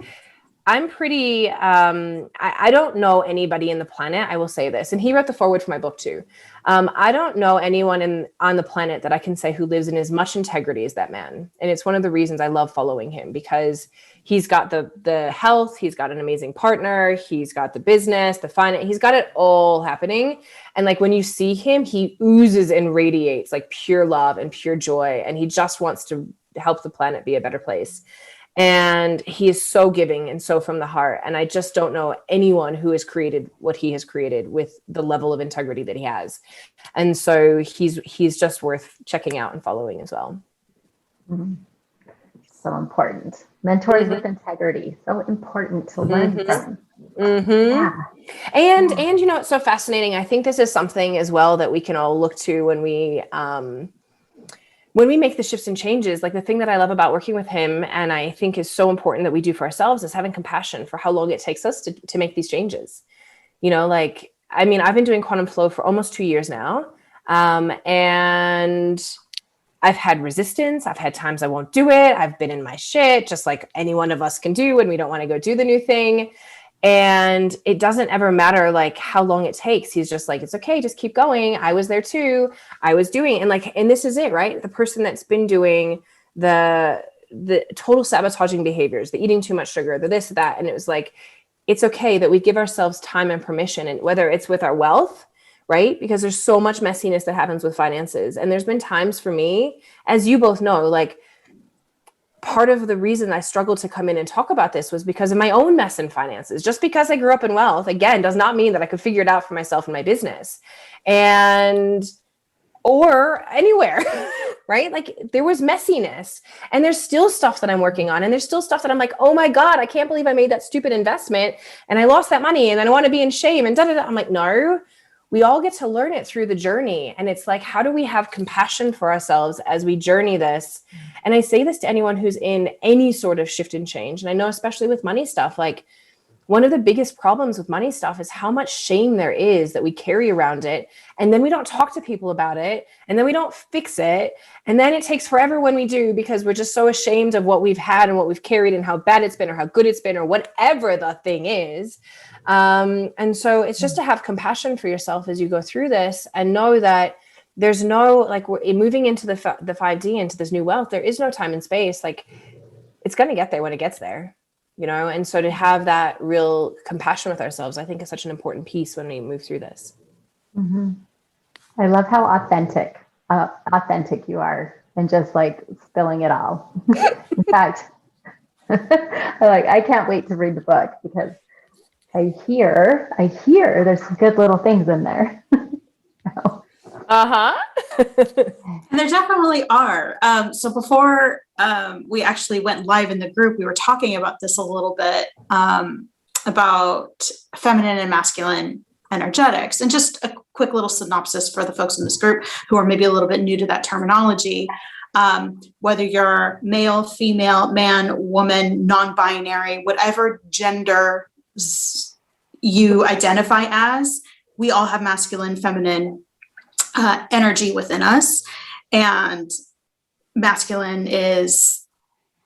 I'm pretty, I don't know anybody in the planet, I will say this, and he wrote the foreword for my book too. I don't know anyone on the planet that I can say who lives in as much integrity as that man. And it's one of the reasons I love following him, because he's got the health, he's got an amazing partner, he's got the business, the finance, he's got it all happening. And like when you see him, he oozes and radiates like pure love and pure joy. And he just wants to help the planet be a better place. And he is so giving and so from the heart. And I just don't know anyone who has created what he has created with the level of integrity that he has. And so he's just worth checking out and following as well. Mm-hmm. So important. Mentors with integrity. So important to learn from. Yeah. And it's so fascinating. I think this is something as well that we can all look to when we make the shifts and changes. Like the thing that I love about working with him, and I think is so important that we do for ourselves, is having compassion for how long it takes us to make these changes. I've been doing quantum flow for almost 2 years now. And I've had resistance. I've had times I won't do it. I've been in my shit, just like any one of us can do when we don't want to go do the new thing. And it doesn't ever matter like how long it takes. He's just like, it's okay, just keep going. I was there too. I was doing, and this is it, right? The person that's been doing the total sabotaging behaviors, the eating too much sugar, the this, that. And it was like, it's okay that we give ourselves time and permission, and whether it's with our wealth, right? Because there's so much messiness that happens with finances. And there's been times for me, as you both know, like, part of the reason I struggled to come in and talk about this was because of my own mess in finances. Just because I grew up in wealth, again, does not mean that I could figure it out for myself in my business or anywhere, right? Like there was messiness, and there's still stuff that I'm working on. And there's still stuff that I'm like, oh my God, I can't believe I made that stupid investment and I lost that money and then I want to be in shame and da-da-da. I'm like, no, we all get to learn it through the journey. And it's like, how do we have compassion for ourselves as we journey this? And I say this to anyone who's in any sort of shift and change. And I know, especially with money stuff, like one of the biggest problems with money stuff is how much shame there is that we carry around it. And then we don't talk to people about it. And then we don't fix it. And then it takes forever when we do, because we're just so ashamed of what we've had and what we've carried and how bad it's been or how good it's been or whatever the thing is. And so it's just to have compassion for yourself as you go through this and know that there's no, like, we're moving into the 5D, into this new wealth. There is no time and space. Like, it's going to get there when it gets there. You know, and so to have that real compassion with ourselves, I think is such an important piece when we move through this. Mm-hmm. I love how authentic you are, and just like spilling it all. In fact, I can't wait to read the book, because I hear there's some good little things in there. And there definitely are. So before we actually went live in the group, we were talking about this a little bit, about feminine and masculine energetics. And just a quick little synopsis for the folks in this group who are maybe a little bit new to that terminology. Whether you're male, female, man, woman, non-binary, whatever gender you identify as, we all have masculine, feminine energy within us. And masculine is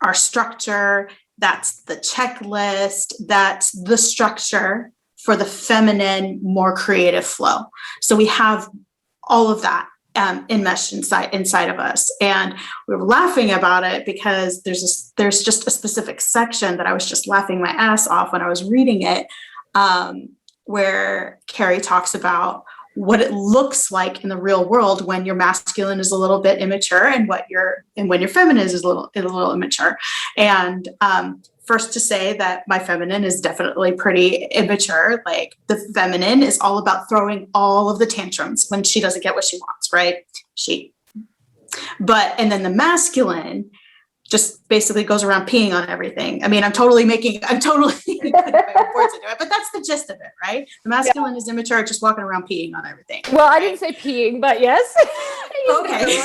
our structure. That's the checklist. That's the structure for the feminine, more creative flow. So we have all of that enmeshed inside of us. And we were laughing about it because there's just a specific section that I was just laughing my ass off when I was reading it, where Keri talks about what it looks like in the real world when your masculine is a little bit immature, and when your feminine is a little immature. And first to say that my feminine is definitely pretty immature. Like, the feminine is all about throwing all of the tantrums when she doesn't get what she wants, right? And then the masculine just basically goes around peeing on everything. I mean, I'm totally putting my own words into it, but that's the gist of it, right? The masculine is immature, just walking around peeing on everything. Well, I didn't say peeing, but yes. Okay.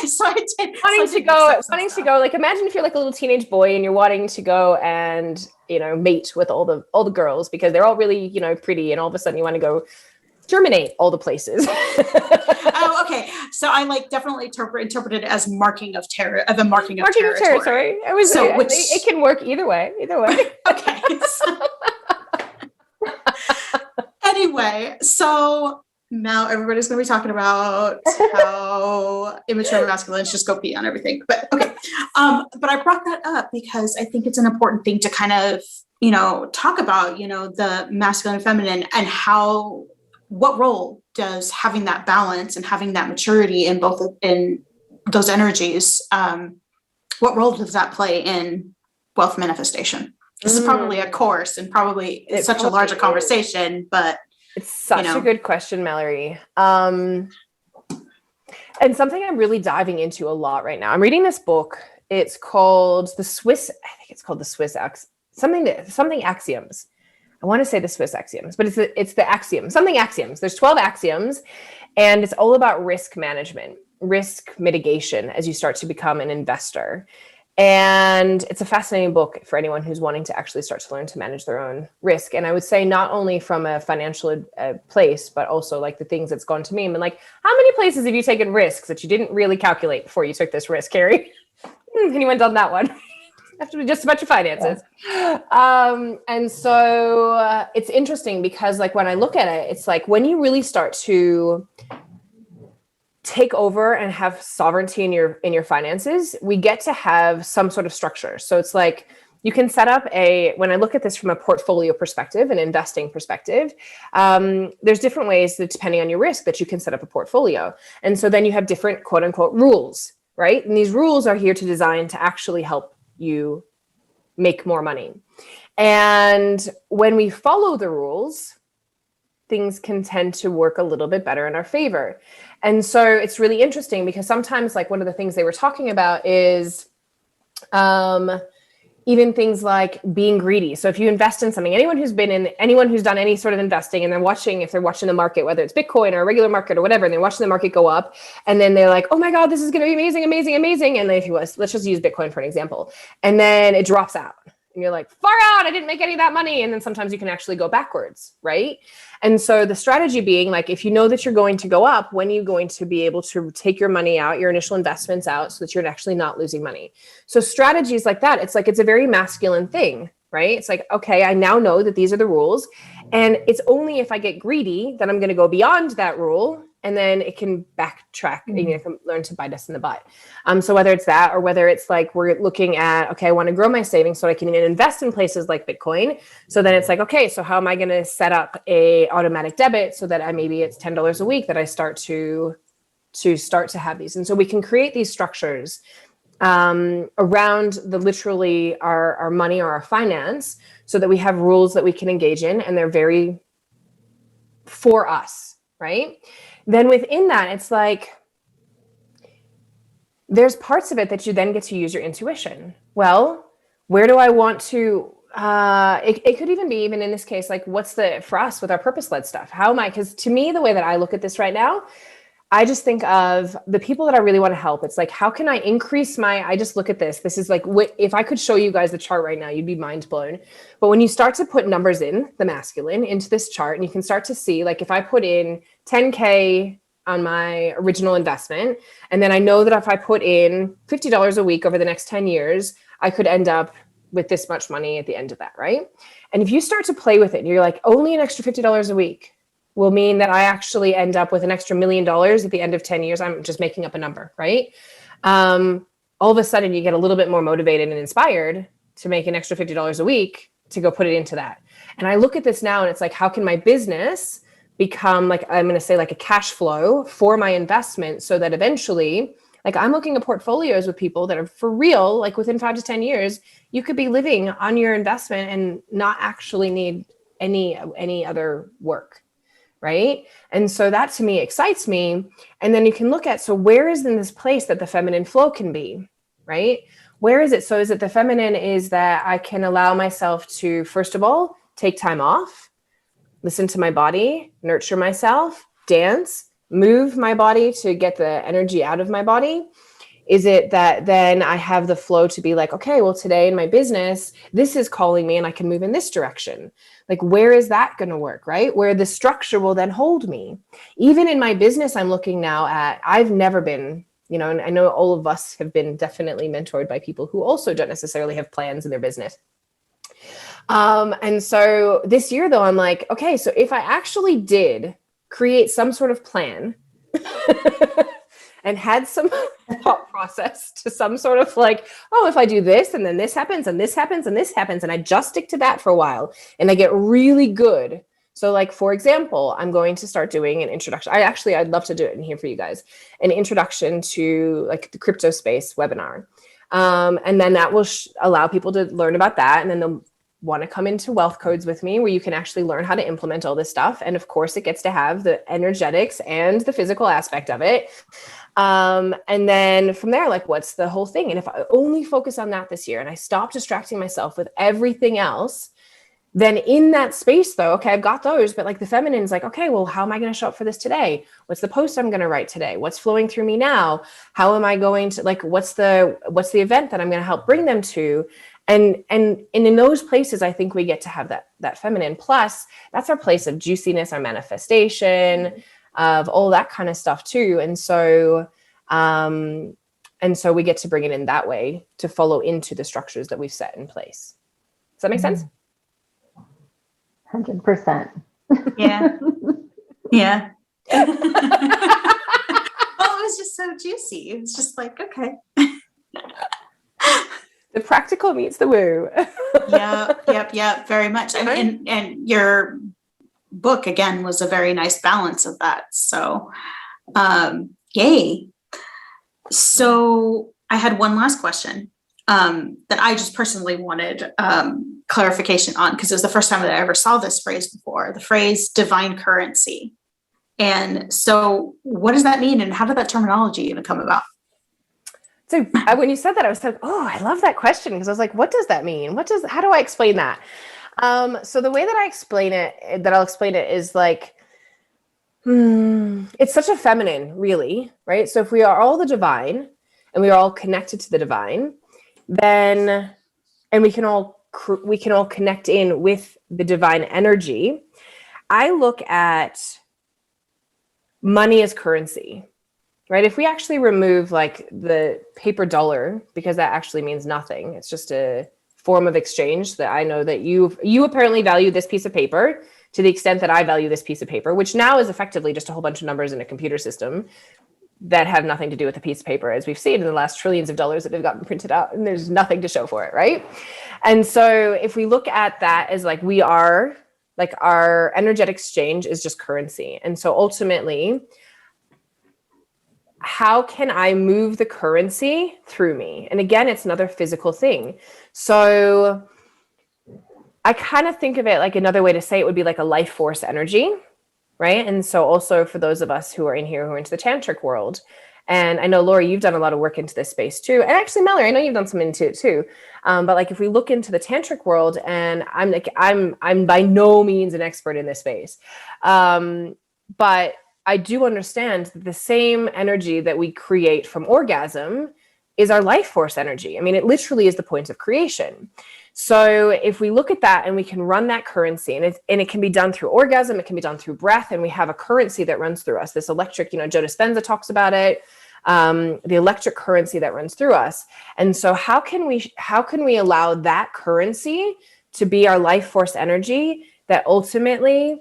so I did. Wanting to go. Like, imagine if you're like a little teenage boy and you're wanting to go and, you know, mate with all the girls because they're all really, you know, pretty, and all of a sudden you want to go germinate all the places. Oh, okay. So I definitely interpreted it as marking of territory. Sorry, it can work either way. Okay. Anyway, so now everybody's going to be talking about how immature masculines just go pee on everything. But okay. But I brought that up because I think it's an important thing to kind of, you know, talk about, you know, the masculine and feminine, and what role does having that balance and having that maturity in those energies, what role does that play in wealth manifestation? This is probably a course, and probably it's such a larger conversation, but it's such a good question, Mallory. And something I'm really diving into a lot right now. I'm reading this book. It's called something Axioms. I want to say the Swiss axioms, but it's the axioms. There's 12 axioms, and it's all about risk management, risk mitigation as you start to become an investor. And it's a fascinating book for anyone who's wanting to actually start to learn to manage their own risk. And I would say not only from a financial place, but also like the things that's gone to me. I mean, like, how many places have you taken risks that you didn't really calculate before you took this risk, Keri? Anyone done that one? After just a bunch of finances. And so it's interesting because, like, when I look at it, it's like when you really start to take over and have sovereignty in your finances, we get to have some sort of structure. So it's like you can set up when I look at this from a portfolio perspective, an investing perspective, there's different ways that, depending on your risk, that you can set up a portfolio. And so then you have different quote unquote rules, right? And these rules are here to design to actually help you make more money. And when we follow the rules, things can tend to work a little bit better in our favor. And so it's really interesting because sometimes, like, one of the things they were talking about is even things like being greedy. So if you invest in something, anyone who's done any sort of investing, and if they're watching the market, whether it's Bitcoin or a regular market or whatever, and they're watching the market go up, and then they're like, oh my God, this is going to be amazing. And then let's just use Bitcoin for an example. And then it drops out and you're like, far out, I didn't make any of that money. And then sometimes you can actually go backwards, right? And so the strategy being like, if you know that you're going to go up, when are you going to be able to take your money out, your initial investments out, so that you're actually not losing money? So strategies like that, it's like, it's a very masculine thing, right? It's like, okay, I now know that these are the rules. And it's only if I get greedy that I'm going to go beyond that rule. And then it can backtrack and you can learn to bite us in the butt. So whether it's that, or whether it's like, we're looking at, okay, I want to grow my savings so I can invest in places like Bitcoin. So then it's like, okay, so how am I going to set up a automatic debit so that maybe it's $10 a week that I start to have these. And so we can create these structures around the literally our money or our finance, so that we have rules that we can engage in, and they're very for us, right? Then within that, it's like, there's parts of it that you then get to use your intuition. Well, where do I want to, it could even be, even in this case, like what's for us with our purpose-led stuff, how am I, because to me, the way that I look at this right now, I just think of the people that I really want to help. It's like, how can I increase I just look at this. This is like, if I could show you guys the chart right now, you'd be mind blown. But when you start to put numbers in the masculine into this chart, and you can start to see, like, if I put in 10K on my original investment, and then I know that if I put in $50 a week over the next 10 years, I could end up with this much money at the end of that, right? And if you start to play with it, and you're like, only an extra $50 a week will mean that I actually end up with an extra $1 million at the end of 10 years. I'm just making up a number, right? All of a sudden you get a little bit more motivated and inspired to make an extra $50 a week to go put it into that. And I look at this now and it's like, how can my business become, like, I'm going to say, like a cash flow for my investment, so that eventually, like, I'm looking at portfolios with people that are for real, like within 5 to 10 years, you could be living on your investment and not actually need any other work. Right. And so that to me excites me. And then you can look at, so where is in this place that the feminine flow can be, right? Where is it? So is it the feminine is that I can allow myself to, first of all, take time off, listen to my body, nurture myself, dance, move my body to get the energy out of my body? Is it that then I have the flow to be like, okay, well, today in my business, this is calling me and I can move in this direction. Like, where is that going to work, right? Where the structure will then hold me. Even in my business, I'm looking now at, I've never been, and I know all of us have been definitely mentored by people who also don't necessarily have plans in their business. And so this year though, I'm like, okay, so if I actually did create some sort of plan and had some thought process to some sort of like, oh, if I do this and then this happens and this happens and this happens, and I just stick to that for a while and I get really good. So like, for example, I'm going to start doing an introduction. I'd love to do it in here for you guys, an introduction to like the crypto space webinar. And then that will allow people to learn about that. And then they'll want to come into Wealth Codes with me, where you can actually learn how to implement all this stuff. And of course, it gets to have the energetics and the physical aspect of it. And then from there, like, what's the whole thing? And if I only focus on that this year and I stop distracting myself with everything else, then in that space though, okay, I've got those, but like the feminine's like, okay, well, how am I going to show up for this today? What's the post I'm going to write today? What's flowing through me now? How am I going to, like, what's the event that I'm going to help bring them to? And in those places, I think we get to have that feminine. Plus, that's our place of juiciness, our manifestation, of all that kind of stuff too. And so we get to bring it in that way to follow into the structures that we've set in place. Does that make sense? 100%. Yeah. Yeah. Well, it was just so juicy. It was just like, okay. The practical meets the woo. Yeah, very much. And your book again was a very nice balance of that. So, yay. So I had one last question that I just personally wanted clarification on, because it was the first time that I ever saw this phrase before, the phrase divine currency. And so what does that mean? And how did that terminology even come about? So when you said that, I was like, oh, I love that question. Because I was like, what does that mean? How do I explain that? So the way that I'll explain it is like, it's such a feminine, really, right? So if we are all the divine and we are all connected to the divine, then, and we can all connect in with the divine energy. I look at money as currency, right? If we actually remove like the paper dollar, because that actually means nothing, it's just a form of exchange that I know that you apparently value this piece of paper to the extent that I value this piece of paper, which now is effectively just a whole bunch of numbers in a computer system that have nothing to do with the piece of paper, as we've seen in the last trillions of dollars that have gotten printed out, and there's nothing to show for it, right? And so if we look at that as like we are, like our energetic exchange is just currency. And so ultimately, how can I move the currency through me? And again, it's another physical thing. So I kind of think of it like another way to say it would be like a life force energy, right? And so also for those of us who are in here who are into the tantric world, and I know, Lori, you've done a lot of work into this space too. And actually, Mallory, I know you've done some into it too. But like if we look into the tantric world, and I'm by no means an expert in this space, but I do understand that the same energy that we create from orgasm is our life force energy. I mean, it literally is the point of creation. So if we look at that and we can run that currency, and it can be done through orgasm, it can be done through breath, and we have a currency that runs through us. This electric, Joe Dispenza talks about it, the electric currency that runs through us. And so how can we allow that currency to be our life force energy that ultimately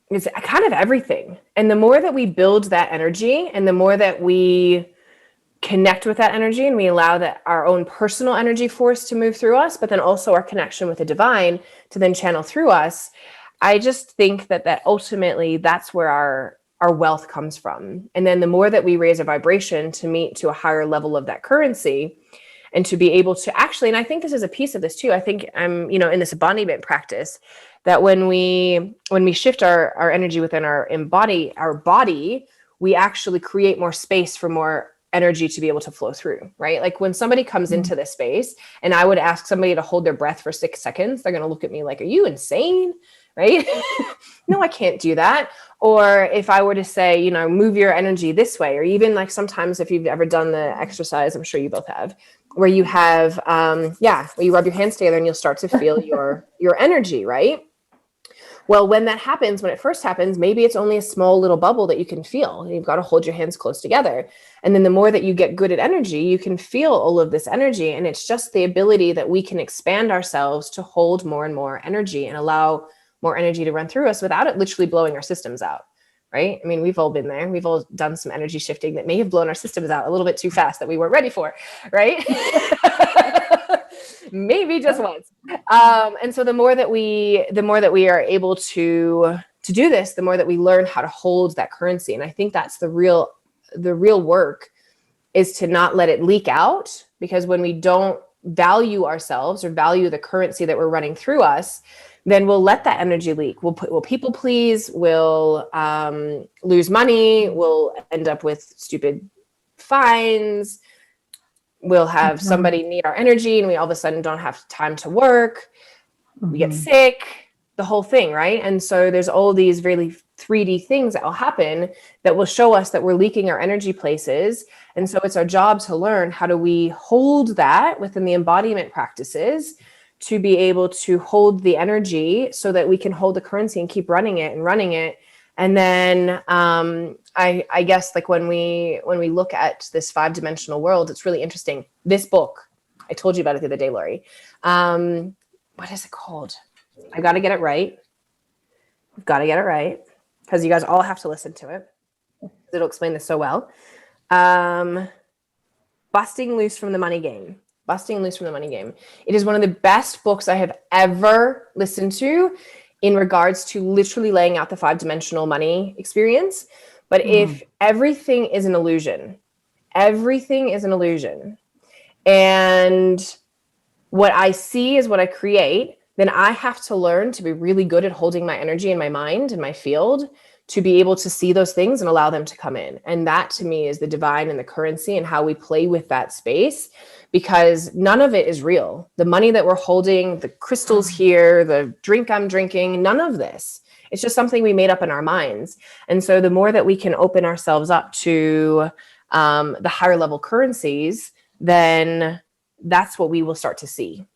is kind of everything? And the more that we build that energy, and the more that we connect with that energy, and we allow that our own personal energy force to move through us, but then also our connection with the divine to then channel through us, I just think that ultimately that's where our wealth comes from. And then the more that we raise a vibration to meet to a higher level of that currency, and to be able to actually, and I think this is a piece of this too, I think I'm, in this embodiment practice, that when we shift our energy within our body, we actually create more space for more energy to be able to flow through, right? Like when somebody comes into this space and I would ask somebody to hold their breath for 6 seconds, they're going to look at me like, are you insane? Right? No, I can't do that. Or if I were to say, move your energy this way, or even like sometimes if you've ever done the exercise, I'm sure you both have, where you have, where you rub your hands together and you'll start to feel your energy, right? Well, when that happens, when it first happens, maybe it's only a small little bubble that you can feel. And you've got to hold your hands close together. And then the more that you get good at energy, you can feel all of this energy. And it's just the ability that we can expand ourselves to hold more and more energy and allow more energy to run through us without it literally blowing our systems out, right? I mean, we've all been there. We've all done some energy shifting that may have blown our systems out a little bit too fast that we weren't ready for, right? Maybe just once. And so the more that we are able to do this, the more that we learn how to hold that currency. And I think that's the real work, is to not let it leak out, because when we don't value ourselves or value the currency that we're running through us, then we'll let that energy leak. We'll people please, we'll lose money, we'll end up with stupid fines, we'll have somebody need our energy and we all of a sudden don't have time to work, we get sick, the whole thing, right? And so there's all these really 3D things that will happen that will show us that we're leaking our energy places. And so it's our job to learn how do we hold that within the embodiment practices to be able to hold the energy so that we can hold the currency and keep running it. And then I guess like when we look at this 5-dimensional world, it's really interesting. This book, I told you about it the other day, Lori. What is it called? I got to get it right. I've got to get it right because you guys all have to listen to it. It'll explain this so well. Busting Loose from the Money Game. It is one of the best books I have ever listened to in regards to literally laying out the 5-dimensional money experience. But if everything is an illusion, and what I see is what I create, then I have to learn to be really good at holding my energy in my mind and my field to be able to see those things and allow them to come in. And that to me is the divine and the currency and how we play with that space, because none of it is real. The money that we're holding, the crystals here, the drink I'm drinking, none of this. It's just something we made up in our minds. And so the more that we can open ourselves up to the higher level currencies, then that's what we will start to see.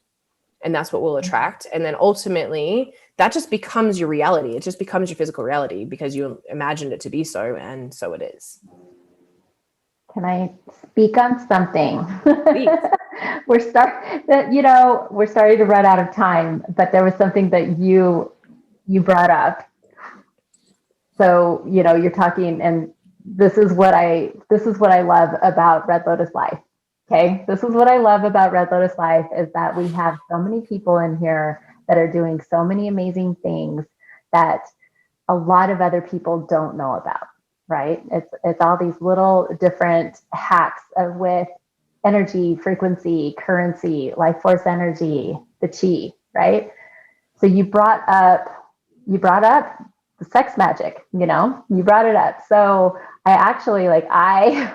And that's what will attract. And then ultimately, that just becomes your reality. It just becomes your physical reality because you imagined it to be so, and so it is. Can I speak on something? Please. we're starting to run out of time, but there was something that you brought up. So, you're talking, and this is what I love about Red Lotus Life. Okay. This is what I love about Red Lotus Life is that we have so many people in here that are doing so many amazing things that a lot of other people don't know about, right? It's all these little different hacks with energy, frequency, currency, life force energy, the chi, right? So you brought up the sex magic, you brought it up. So I actually I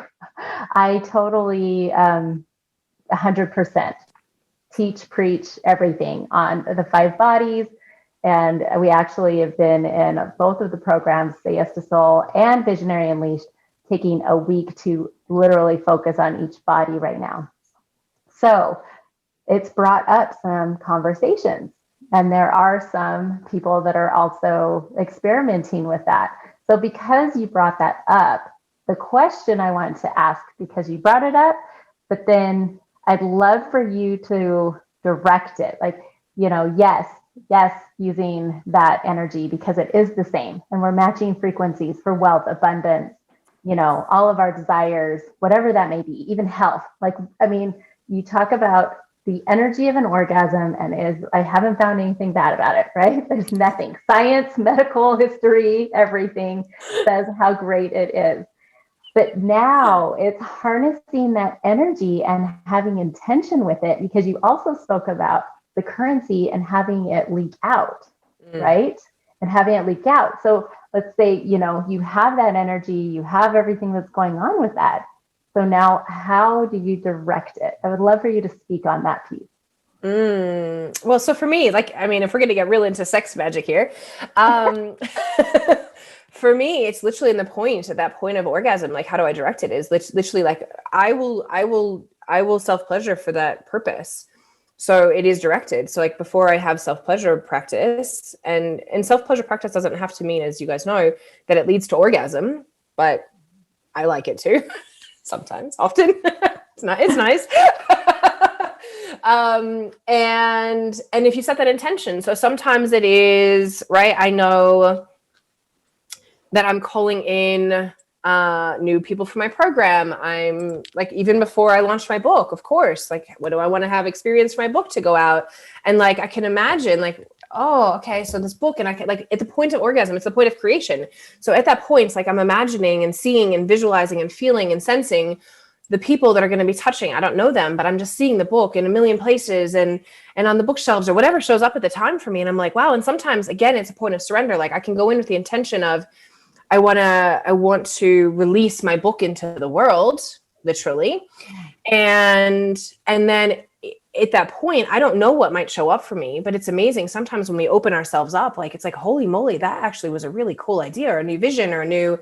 totally 100% teach, preach everything on the 5 bodies. And we actually have been in both of the programs, Say Yes to Soul and Visionary Unleashed, taking a week to literally focus on each body right now. So it's brought up some conversations. And there are some people that are also experimenting with that. So because you brought that up, the question I wanted to ask, because you brought it up, but then I'd love for you to direct it. Yes, using that energy because it is the same. And we're matching frequencies for wealth, abundance, all of our desires, whatever that may be, even health. You talk about the energy of an orgasm, and I haven't found anything bad about it, right? There's nothing. Science, medical history, everything says how great it is. But now it's harnessing that energy and having intention with it, because you also spoke about the currency and having it leak out, right? And having it leak out. So let's say, you have that energy, you have everything that's going on with that. So now how do you direct it? I would love for you to speak on that piece. Well, so for me, if we're going to get real into sex magic here, for me, it's literally at that point of orgasm. Like, how do I direct it? Is literally like, I will self-pleasure for that purpose. So it is directed. So like before I have self-pleasure practice, and self-pleasure practice doesn't have to mean, as you guys know, that it leads to orgasm, but I like it too. Sometimes, often. It's nice. And if you set that intention, so sometimes it is, right, I know that I'm calling in new people for my program. I'm like, even before I launched my book, of course, like, what do I want to have experience for my book to go out? And like, I can imagine like, oh, okay, so this book, and I can, like, at the point of orgasm, it's the point of creation. So at that point, it's like I'm imagining and seeing and visualizing and feeling and sensing the people that are going to be touching. I don't know them, but I'm just seeing the book in a million places and on the bookshelves or whatever shows up at the time for me. And I'm like, wow. And sometimes, again, it's a point of surrender. Like, I can go in with the intention of, I want to release my book into the world, literally. And then at that point, I don't know what might show up for me, but it's amazing. Sometimes when we open ourselves up, like, it's like, holy moly, that actually was a really cool idea, or a new vision, or a new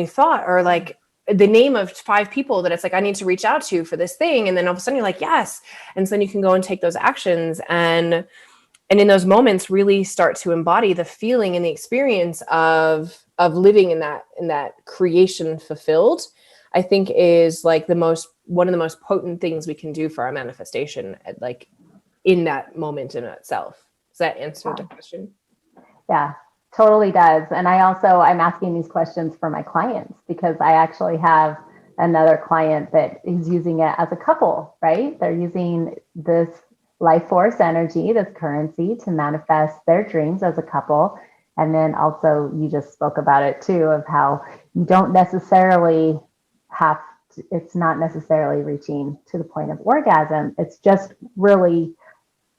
thought, or like the name of 5 people that it's like, I need to reach out to for this thing. And then all of a sudden you're like, yes. And so then you can go and take those actions, and in those moments really start to embody the feeling and the experience of living in that creation fulfilled. I think is like one of the most potent things we can do for our manifestation, like in that moment in itself. Does that answer the question? Yeah, totally does. And I'm asking these questions for my clients because I actually have another client that is using it as a couple, right? They're using this life force energy, this currency, to manifest their dreams as a couple. And then also you just spoke about it too, of how you don't necessarily it's not necessarily reaching to the point of orgasm. It's just really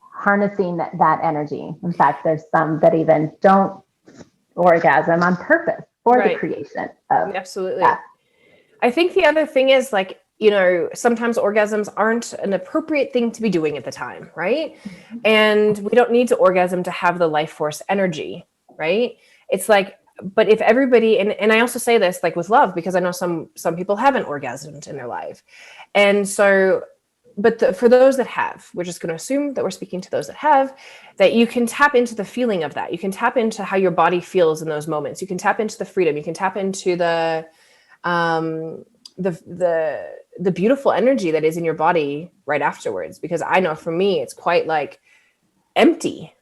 harnessing that energy. In fact, there's some that even don't orgasm on purpose for the creation of absolutely that. I think the other thing is, like, sometimes orgasms aren't an appropriate thing to be doing at the time, right? Mm-hmm. And we don't need to orgasm to have the life force energy, right? It's like, but if everybody, and I also say this like with love, because I know some people haven't orgasmed in their life. And so for those that have, we're just going to assume that we're speaking to those that have, that you can tap into the feeling of that. You can tap into how your body feels in those moments. You can tap into the freedom. You can tap into um, the beautiful energy that is in your body right afterwards. Because I know for me, it's quite like empty.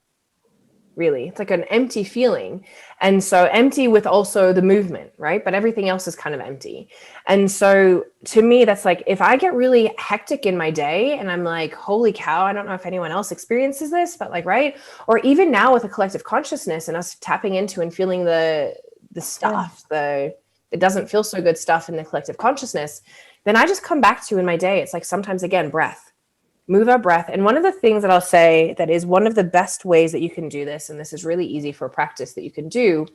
Really, it's like an empty feeling. And so empty with also the movement, right? But everything else is kind of empty. And so to me, that's like, if I get really hectic in my day and I'm like, holy cow, I don't know if anyone else experiences this, but like, right. Or even now with a collective consciousness and us tapping into and feeling the stuff, it doesn't feel so good stuff in the collective consciousness, then I just come back to in my day. It's like sometimes again, breath. Move our breath. And one of the things that I'll say that is one of the best ways that you can do this, and this is really easy for practice that you can do,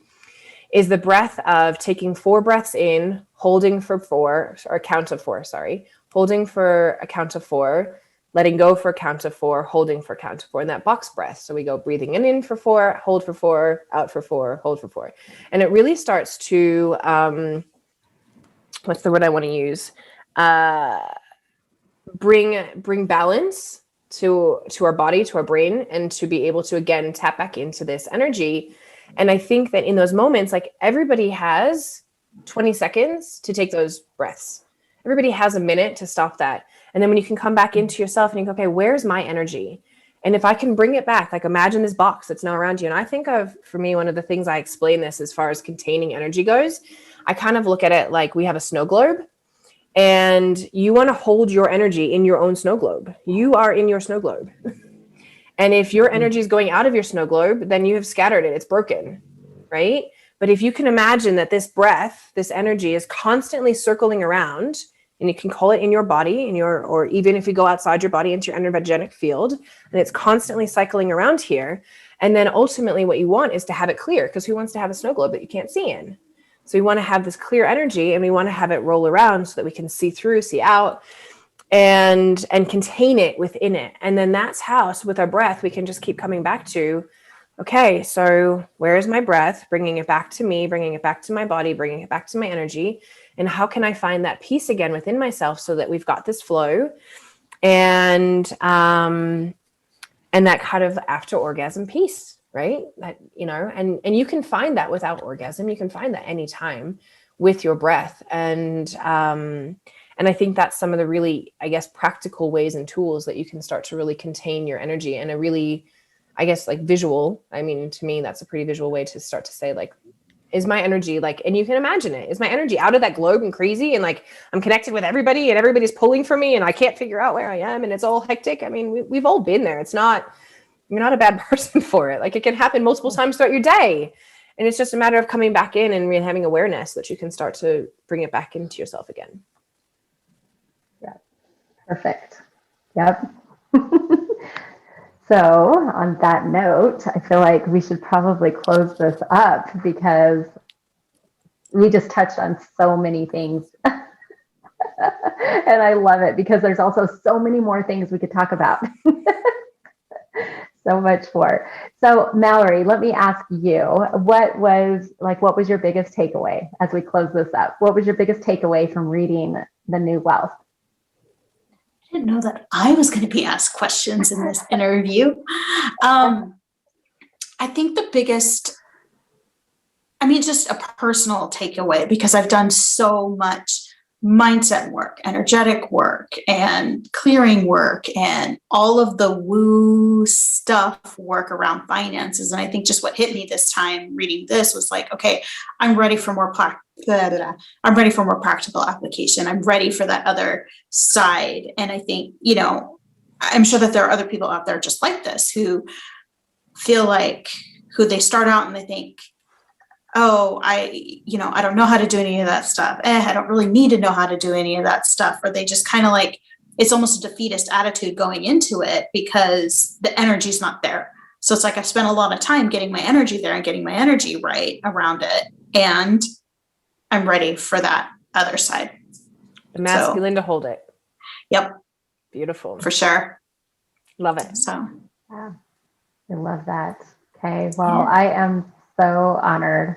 is the breath of taking 4 breaths in, holding for 4, or count of 4, sorry, holding for a count of 4, letting go for a count of 4, holding for a count of 4, and that box breath. So we go breathing in for 4, hold for 4, out for 4, hold for 4. And it really starts to, what's the word I want to use? Bring balance to our body, to our brain, and to be able to again tap back into this energy. And I think that in those moments, like everybody has 20 seconds to take those breaths. Everybody has a minute to stop that. And then when you can come back into yourself and you go, okay, where's my energy? And if I can bring it back, like imagine this box that's now around you. And I think of, for me, one of the things I explain this as far as containing energy goes, I kind of look at it like we have a snow globe. And you want to hold your energy in your own snow globe. You are in your snow globe. And if your energy is going out of your snow globe, then you have scattered it. It's broken, right? But if you can imagine that this breath, this energy is constantly circling around, and you can call it in your body, or even if you go outside your body into your energetic field, and it's constantly cycling around here. And then ultimately what you want is to have it clear, because who wants to have a snow globe that you can't see in? So we want to have this clear energy, and we want to have it roll around so that we can see through, see out, and contain it within it. And then that's how, so with our breath, we can just keep coming back to, okay, so where is my breath? Bringing it back to me, bringing it back to my body, bringing it back to my energy. And how can I find that peace again within myself so that we've got this flow and that kind of after orgasm peace. Right? That, you know, and you can find that without orgasm. You can find that anytime with your breath. And I think that's some of the really, I guess, practical ways and tools that you can start to really contain your energy in a really, I guess, like visual. I mean, to me, that's a pretty visual way to start to say, like, is my energy like, and you can imagine it, is my energy out of that globe and crazy and like I'm connected with everybody and everybody's pulling for me and I can't figure out where I am and it's all hectic. I mean, we've all been there. It's not, you're not a bad person for it. Like it can happen multiple times throughout your day. And it's just a matter of coming back in and really having awareness that you can start to bring it back into yourself again. Yeah, perfect. Yep. So on that note, I feel like we should probably close this up because we just touched on so many things. And I love it because there's also so many more things we could talk about. So much more. So Mallory, let me ask you, what was your biggest takeaway as we close this up? What was your biggest takeaway from reading The New Wealth? I didn't know that I was going to be asked questions in this interview. I think the biggest, just a personal takeaway, because I've done so much mindset work, energetic work, and clearing work, and all of the woo stuff work around finances. And I think just what hit me this time reading this was like, okay, I'm ready for more I'm ready for more practical application. I'm ready for that other side. And I think, I'm sure that there are other people out there just like this who feel like who they start out and they think, oh, I don't know how to do any of that stuff. I don't really need to know how to do any of that stuff. Or they just kind of like, it's almost a defeatist attitude going into it because the energy's not there. So it's like, I spent a lot of time getting my energy there and getting my energy right around it. And I'm ready for that other side. The masculine to hold it. Yep. Beautiful. For sure. Love it. So. Yeah, I love that. Okay. Well, yeah. I am so honored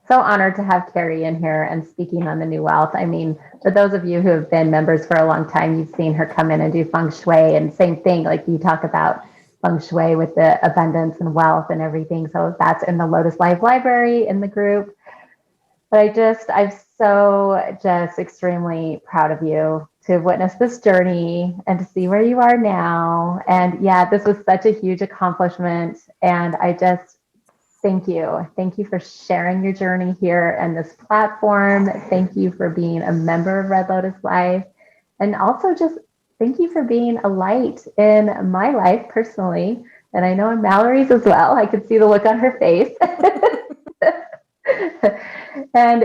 So honored to have Keri in here and speaking on the new wealth. I mean, for those of you who have been members for a long time, you've seen her come in and do feng shui, and same thing, like you talk about feng shui with the abundance and wealth and everything. So that's in the Lotus Life Library in the group. But I'm so just extremely proud of you to have witnessed this journey and to see where you are now. And yeah, this was such a huge accomplishment. And I just thank you. Thank you for sharing your journey here and this platform. Thank you for being a member of Red Lotus Life. And also just thank you for being a light in my life personally. And I know in Mallory's as well. I could see the look on her face. And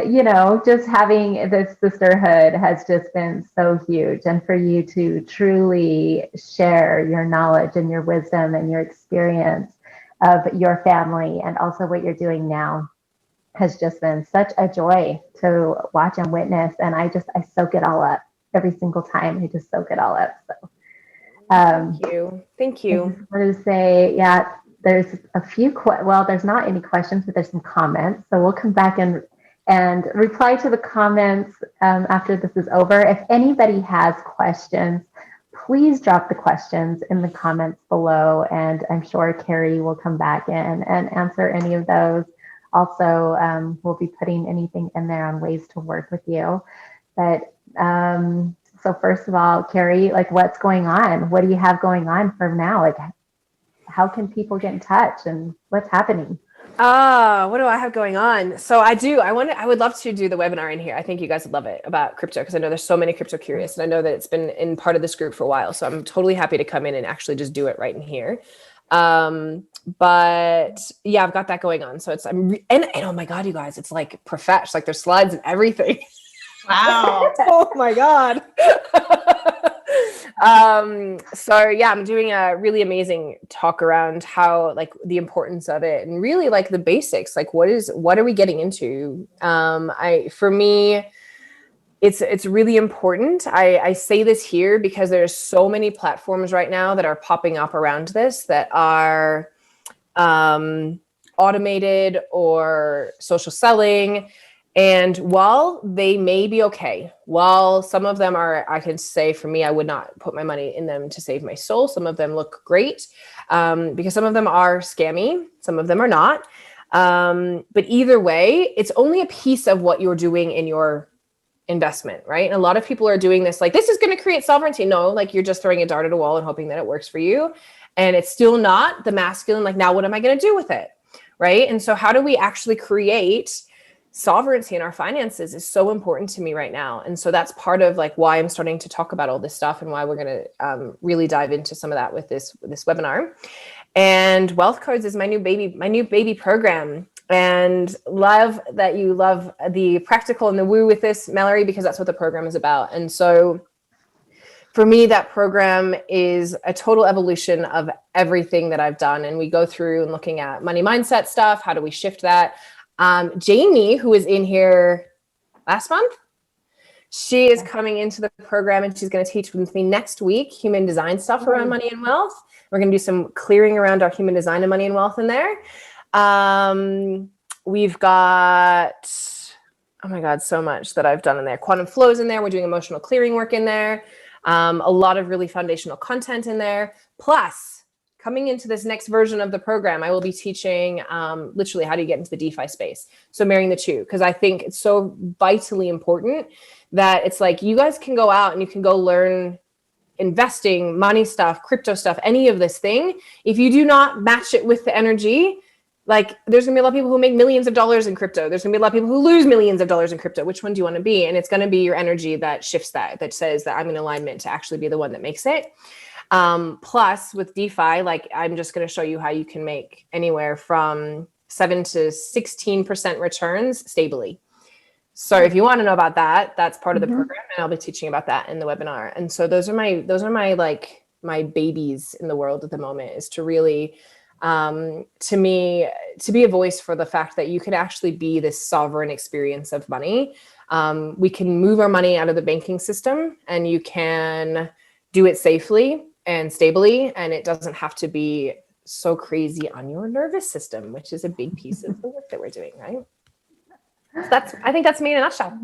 just having this sisterhood has just been so huge, and for you to truly share your knowledge and your wisdom and your experience of your family and also what you're doing now has just been such a joy to watch and witness. And I soak it all up every single time. I just soak it all up. So Thank I you. just wanted to say, yeah, there's a few, well, there's not any questions, but there's some comments. So we'll come back and reply to the comments after this is over. If anybody has questions, please drop the questions in the comments below, and I'm sure Keri will come back in and answer any of those. Also, we'll be putting anything in there on ways to work with you. But so first of all, Keri, like what's going on? What do you have going on for now? Like how can people get in touch and what's happening? What do I have going on? So I would love to do the webinar in here. I think you guys would love it about crypto because I know there's so many crypto curious, and I know that it's been in part of this group for a while. So I'm totally happy to come in and actually just do it right in here. But yeah, I've got that going on. So and oh my God, you guys, it's like profesh, like there's slides and everything. Wow. Oh my God. So yeah, I'm doing a really amazing talk around how like the importance of it and really like the basics, like what are we getting into? For me, it's really important. I say this here because there's so many platforms right now that are popping up around this that are automated or social selling. And while they may be okay, while some of them are, I can say for me, I would not put my money in them to save my soul. Some of them look great because some of them are scammy. Some of them are not. But either way, it's only a piece of what you're doing in your investment, right? And a lot of people are doing this like, this is going to create sovereignty. No, like you're just throwing a dart at a wall and hoping that it works for you. And it's still not the masculine, like, now what am I going to do with it? Right? And so how do we actually create sovereignty in our finances is so important to me right now. And so that's part of like why I'm starting to talk about all this stuff and why we're going to really dive into some of that with this webinar. And Wealth Codes is my new baby program. And love that you love the practical and the woo with this, Mallory, because that's what the program is about. And so for me, that program is a total evolution of everything that I've done. And we go through and looking at money mindset stuff. How do we shift that? Jamie, who was in here last month, she is coming into the program and she's going to teach with me next week human design stuff around money and wealth. We're going to do some clearing around our human design and money and wealth in there. We've got, oh my God, so much that I've done in there. Quantum flows in there. We're doing emotional clearing work in there. A lot of really foundational content in there. Plus, coming into this next version of the program, I will be teaching literally how do you get into the DeFi space. So marrying the two, because I think it's so vitally important that it's like you guys can go out and you can go learn investing, money stuff, crypto stuff, any of this thing. If you do not match it with the energy, like there's gonna be a lot of people who make millions of dollars in crypto. There's gonna be a lot of people who lose millions of dollars in crypto. Which one do you want to be? And it's gonna be your energy that shifts that says that I'm in alignment to actually be the one that makes it. Plus with DeFi, like I'm just going to show you how you can make anywhere from 7 to 16% returns stably. So if you want to know about that, that's part of the program, and I'll be teaching about that in the webinar. And so those are my like my babies in the world at the moment, is to really to me to be a voice for the fact that you can actually be this sovereign experience of money. We can move our money out of the banking system, and you can do it safely and stably, and it doesn't have to be so crazy on your nervous system, which is a big piece of the work that we're doing, right? So I think that's me in a nutshell.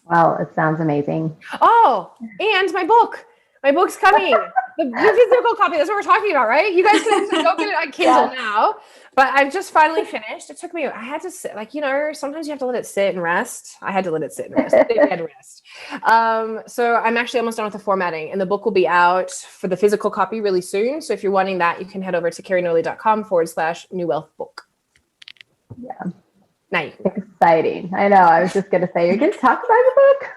Well, it sounds amazing. Oh, and my book. My book's coming. The physical copy. That's what we're talking about, right? You guys can actually go get it on Kindle now. But I've just finally finished. It took me, I had to sit, like, sometimes you have to let it sit and rest. I had to let it sit and rest. It had rest. So I'm actually almost done with the formatting, and the book will be out for the physical copy really soon. So if you're wanting that, you can head over to kerinorley.com/New Wealth Book. Yeah. Now you can. Exciting. I know. I was just going to say, you're going to talk about your book?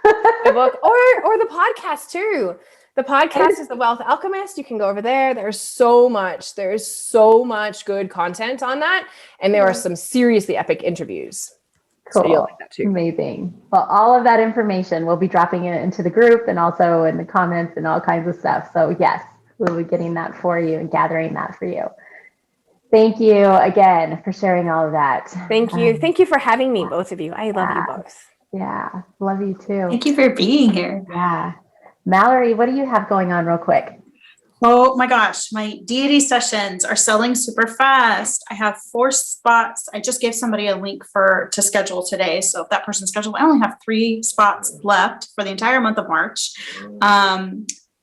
The book or the podcast too. The podcast is The Wealth Alchemist. You can go over there. There's so much good content on that. And there are some seriously epic interviews. Cool. So you'll like that too. Amazing. Well, all of that information, we'll be dropping it into the group and also in the comments and all kinds of stuff. So yes, we'll be getting that for you and gathering that for you. Thank you again for sharing all of that. Thank you. Thank you for having me, both of you. I love you both. Yeah, love you too. Thank you for being here. Yeah. Mallory, what do you have going on real quick? Oh my gosh, my deity sessions are selling super fast. I have 4 spots. I just gave somebody a link to schedule today. So if that person's scheduled, I only have 3 spots left for the entire month of March.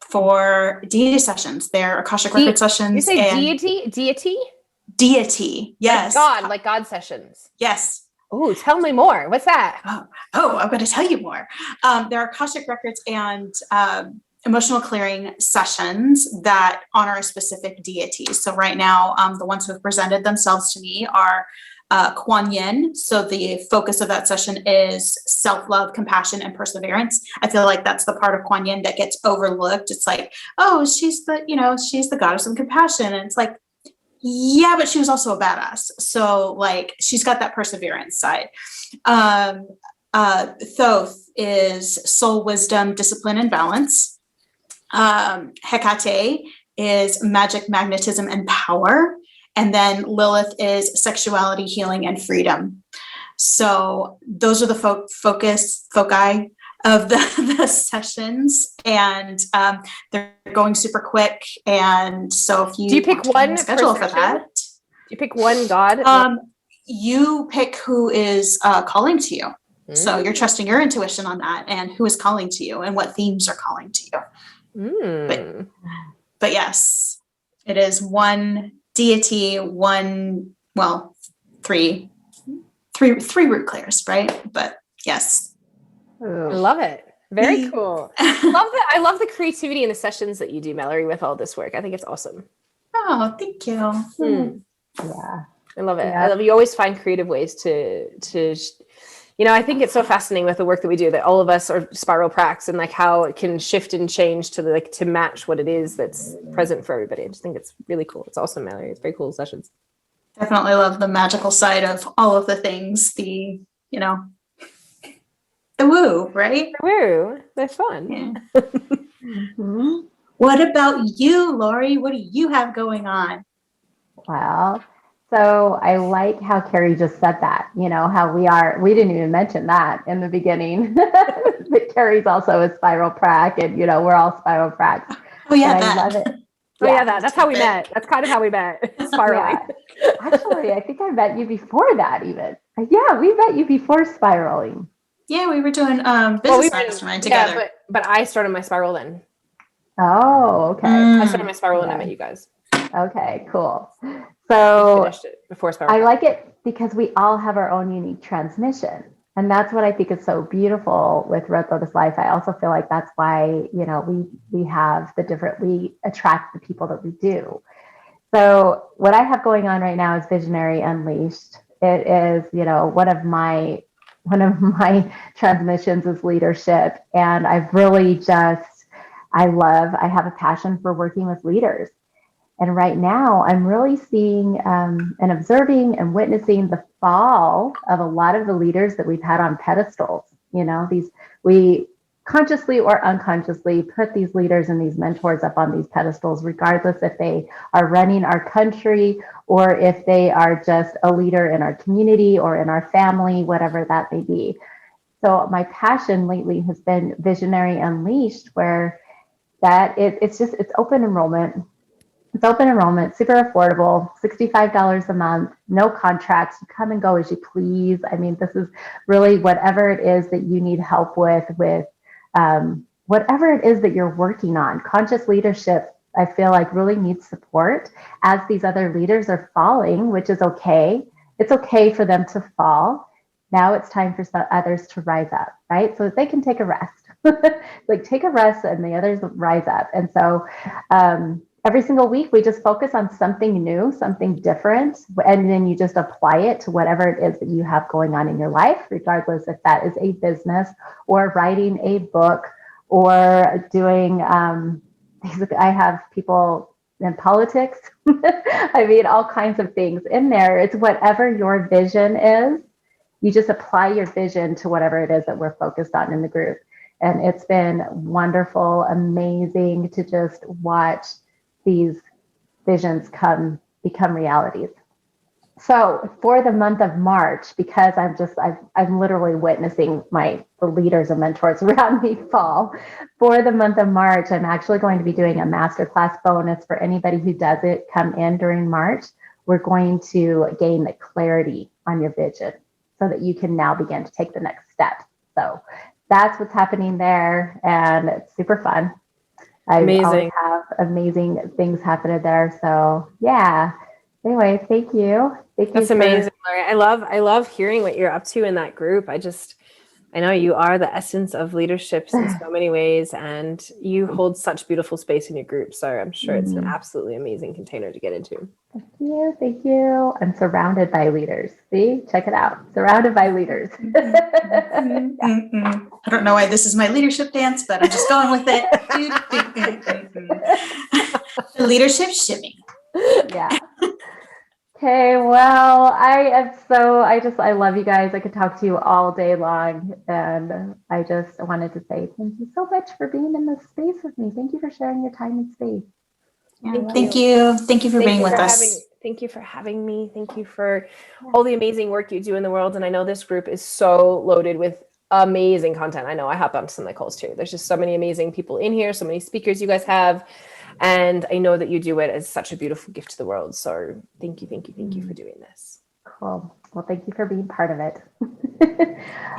For deity sessions. They're Akashic Record sessions. You say deity? Deity. Yes. Like God sessions. Yes. Oh, tell me more. What's that? Oh, I'm going to tell you more. There are Akashic Records and emotional clearing sessions that honor a specific deity. So right now, the ones who have presented themselves to me are Kuan Yin. So the focus of that session is self-love, compassion, and perseverance. I feel like that's the part of Kuan Yin that gets overlooked. It's like, oh, she's the goddess of compassion. And it's like, yeah, but she was also a badass. So like, she's got that perseverance side. Thoth is soul, wisdom, discipline, and balance. Hecate is magic, magnetism, and power. And then Lilith is sexuality, healing, and freedom. So those are the foci of the sessions, and they're going super quick. And so if you do you pick one schedule for that, you pick one god. You pick who is calling to you. So you're trusting your intuition on that, and who is calling to you, and what themes are calling to you. But yes, it is one deity, three root clears, right? But yes. I love it. Very cool. I love the creativity in the sessions that you do, Mallory, with all this work. I think it's awesome. Oh, thank you. Yeah. I love it. Yeah. I love you always find creative ways to I think it's so fascinating with the work that we do, that all of us are spiral pracs, and like how it can shift and change to match what it is that's present for everybody. I just think it's really cool. It's awesome, Mallory. It's very cool sessions. Definitely love the magical side of all of the things, the woo, right? The woo. They're fun. Yeah. What about you, Lori? What do you have going on? Well, so I like how Keri just said that, how we didn't even mention that in the beginning, but Keri's also a spiral prac, and, we're all spiral pracs. Oh yeah, I love it. That's how we met. That's kind of how we met. Spiraling. Yeah. Actually, I think I met you before that even. Yeah, we met you before spiraling. Yeah, we were doing business mastermind together. Yeah, but I started my spiral then. Oh, okay. I started my spiral and I met you guys. Okay, cool. So Finished it before spiral. I like it because we all have our own unique transmission. And that's what I think is so beautiful with Red Lotus Life. I also feel like that's why, we have we attract the people that we do. So what I have going on right now is Visionary Unleashed. It is, one of my transmissions is leadership. And I've really I have a passion for working with leaders. And right now I'm really seeing and observing and witnessing the fall of a lot of the leaders that we've had on pedestals. We consciously or unconsciously put these leaders and these mentors up on these pedestals, regardless if they are running our country or if they are just a leader in our community or in our family, whatever that may be. So my passion lately has been Visionary Unleashed, where it's open enrollment. It's open enrollment, super affordable, $65 a month, no contracts. You come and go as you please. I mean, this is really whatever it is that you need help with whatever it is that you're working on. Conscious leadership, I feel like, really needs support as these other leaders are falling, which is okay. It's okay for them to fall. Now it's time for some others to rise up, right? So that they can take a rest. Like take a rest and the others rise up. And so every single week we just focus on something new, something different, and then you just apply it to whatever it is that you have going on in your life, regardless if that is a business or writing a book or doing I have people in politics. I mean, all kinds of things in there. It's whatever your vision is. You just apply your vision to whatever it is that we're focused on in the group. And it's been wonderful, amazing to just watch these visions become realities. So for the month of March, because I'm literally witnessing the leaders and mentors around me fall. For the month of March, I'm actually going to be doing a masterclass bonus for anybody who doesn't come in during March. We're going to gain the clarity on your vision so that you can now begin to take the next step. So that's what's happening there, and it's super fun. I always have amazing things happening there. So yeah. Anyway, thank you. That's amazing, Laurie. I love hearing what you're up to in that group. I know you are the essence of leadership in so many ways, and you hold such beautiful space in your group. So I'm sure it's an absolutely amazing container to get into. Thank you. Thank you. I'm surrounded by leaders. See, check it out. Surrounded by leaders. I don't know why this is my leadership dance, but I'm just going with it. The leadership shimmy. Yeah. Okay, well, I love you guys. I could talk to you all day long. And I just wanted to say thank you so much for being in this space with me. Thank you for sharing your time and space. Thank you. Thank you for being with us. Thank you for having me. Thank you for all the amazing work you do in the world. And I know this group is so loaded with amazing content. I know I hop onto some of the calls too. There's just so many amazing people in here, so many speakers you guys have. And I know that you do it as such a beautiful gift to the world. So thank you for doing this. Cool. Well, thank you for being part of it.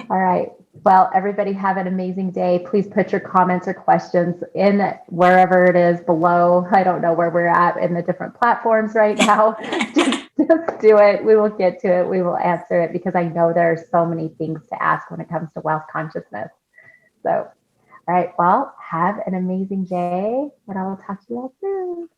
All right. Well, everybody have an amazing day. Please put your comments or questions in wherever it is below. I don't know where we're at in the different platforms right now. just do it. We will get to it. We will answer it because I know there are so many things to ask when it comes to wealth consciousness. So, all right. Well, have an amazing day, and I will talk to you all soon.